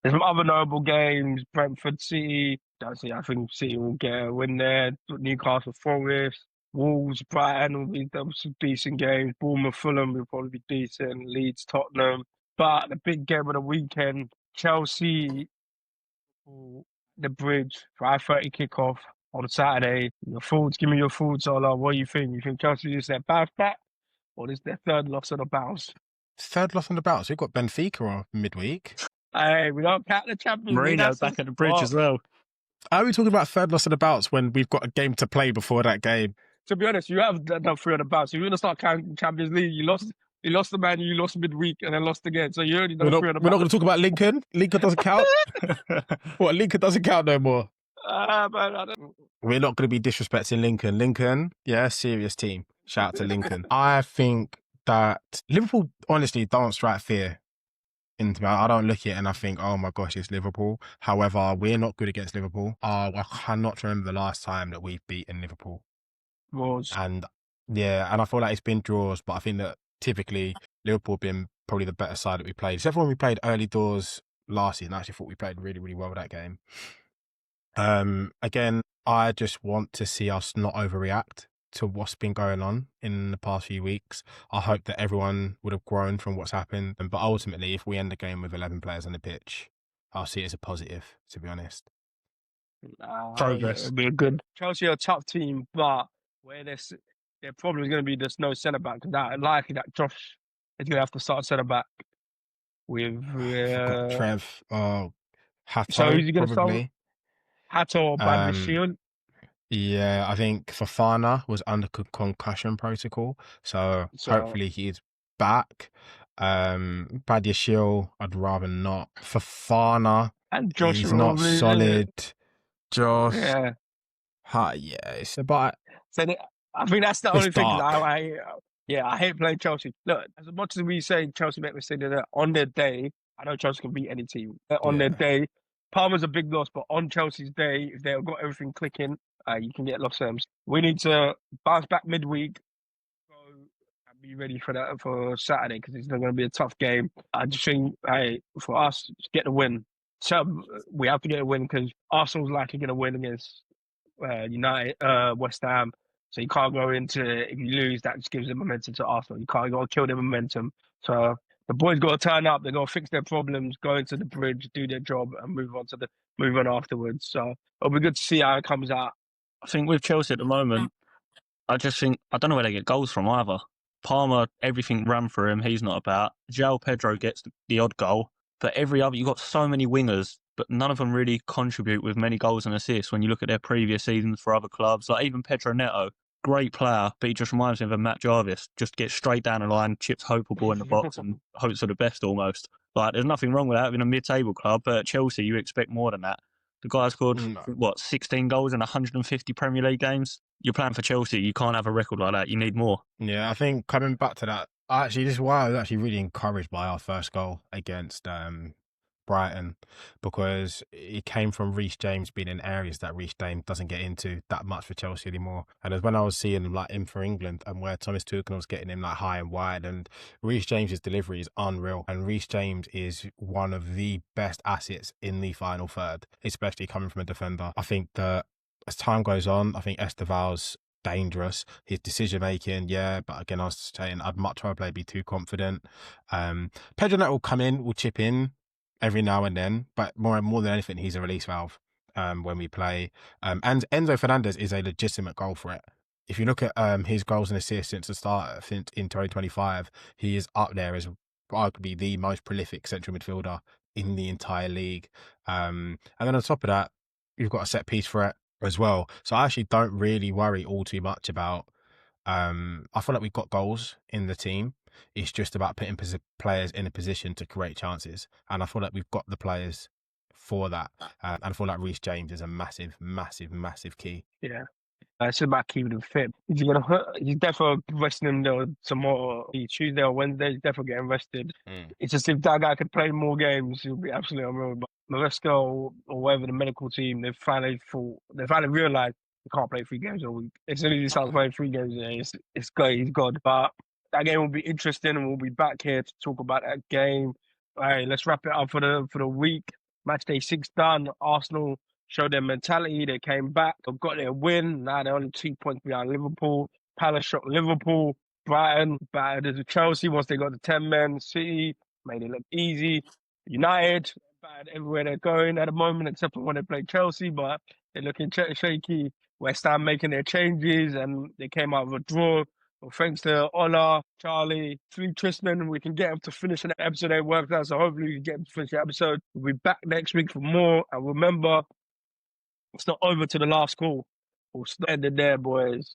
There's some other notable games. Brentford, City. I think City will get a win there. Newcastle, Forest, Wolves, Brighton will be some decent games. Bournemouth, Fulham will probably be decent. Leeds, Tottenham. But the big game of the weekend, Chelsea, the Bridge, 5:30 kickoff on Saturday. Your thoughts? Give me your thoughts, Ola. What do you think? You think Chelsea is their bounce back, or is their third loss on the bounce? Third loss on the bounce. We've got Benfica on midweek. Hey, we don't count the Champions League. Mourinho's back at the Bridge as well. Are we talking about third loss on the bounce when we've got a game to play before that game? To be honest, you have done 3 on the bounce. If you're going to start counting Champions League, you lost the Man, you lost midweek, and then lost again. So you already done 3 on the bounce. We're not going to talk about Lincoln. Lincoln doesn't count. What? Lincoln doesn't count no more. We're not going to be disrespecting Lincoln. Lincoln, yeah, serious team. Shout out to Lincoln. I think that Liverpool honestly don't strike fear into me. I don't look at it and I think, oh my gosh, it's Liverpool. However, we're not good against Liverpool. I cannot remember the last time that we've beaten Liverpool. And I feel like it's been draws, but I think that typically Liverpool have been probably the better side that we played. Except for when we played early doors last season. I actually thought we played really, really well that game. Again, I just want to see us not overreact to what's been going on in the past few weeks. I hope that everyone would have grown from what's happened. But ultimately, if we end the game with 11 players on the pitch, I'll see it as a positive, to be honest. Progress. It'll be a good. Chelsea are a tough team, but where their problem is going to be there's no centre back. That likely that Josh is going to have to start centre back with. Forgot Trev. Hato, So who's he going to start with? probably. Hato or Bradley Shield? Yeah, I think Fofana was under concussion protocol, so hopefully he's back. Bradley Shield, I'd rather not. Fofana, And Josh he's not probably, solid. Josh, yeah. It's about. So I think that's the only thing. I hate playing Chelsea. Look, as much as we say Chelsea make mistakes on their day, I know Chelsea can beat any team. On their day, Palmer's a big loss, but on Chelsea's day, if they've got everything clicking, you can get lost terms. We need to bounce back midweek, go and be ready for that for Saturday because it's going to be a tough game. I just think, for us, to get the win. So we have to get a win because Arsenal's likely going to win against United, West Ham. So you can't go into, if you lose, that just gives them momentum to Arsenal. You can't go kill their momentum. So the boys got to turn up. They're going to fix their problems, go into the bridge, do their job, and move on afterwards. So it'll be good to see how it comes out. I think with Chelsea at the moment, I don't know where they get goals from either. Palmer, everything ran through him. He's not about. João Pedro gets the odd goal, but you've got so many wingers, but none of them really contribute with many goals and assists when you look at their previous seasons for other clubs. Like even Pedro Neto, great player, but he just reminds me of a Matt Jarvis. Just gets straight down the line, chips hope a ball in the box and hopes for the best almost. Like there's nothing wrong with that in a mid-table club, but at Chelsea you expect more than that. The guy scored, 16 goals in 150 Premier League games? You're playing for Chelsea. You can't have a record like that. You need more. Yeah, I think coming back to that, this is why I was actually really encouraged by our first goal against Brighton, because it came from Reece James being in areas that Reece James doesn't get into that much for Chelsea anymore. And as when I was seeing him like him for England and where Thomas Tuchel was getting him like high and wide, and Reece James's delivery is unreal. And Reece James is one of the best assets in the final third, especially coming from a defender. I think that as time goes on, I think Esteval's dangerous. His decision making, but again, I was saying I'd much rather be too confident. Pedro Neto will come in, will chip in every now and then, but more than anything, he's a release valve when we play. And Enzo Fernandez is a legitimate goal threat. If you look at his goals and assists since the start, in 2025, he is up there as arguably the most prolific central midfielder in the entire league. And then on top of that, you've got a set piece threat as well. So I actually don't really worry all too much about. I feel like we've got goals in the team. It's just about putting players in a position to create chances. And I feel like we've got the players for that. And I feel like Reece James is a massive, massive, massive key. Yeah. It's about keeping him fit. He's definitely resting him tomorrow, Tuesday or Wednesday. He's definitely getting rested. It's just if that guy could play more games, he'll be absolutely unreal. But Maresca or whatever, the medical team, they finally realised he can't play 3 games a week. As soon as he starts playing 3 games, it's good. He's good. But that game will be interesting, and we'll be back here to talk about that game. All right, let's wrap it up for the week. Match day 6 done. Arsenal showed their mentality. They came back, they got their win. Now they're only 2 points behind Liverpool. Palace shot Liverpool. Brighton battered Chelsea once they got the 10 men. City made it look easy. United battered everywhere they're going at the moment, except for when they play Chelsea, but they're looking shaky. West Ham making their changes, and they came out with a draw. Well, thanks to Ola, Charlie, Tristan, we can get them to finish an episode they worked out. So hopefully we can get them to finish the episode. We'll be back next week for more. And remember, it's not over to the last call. We'll end it there, boys.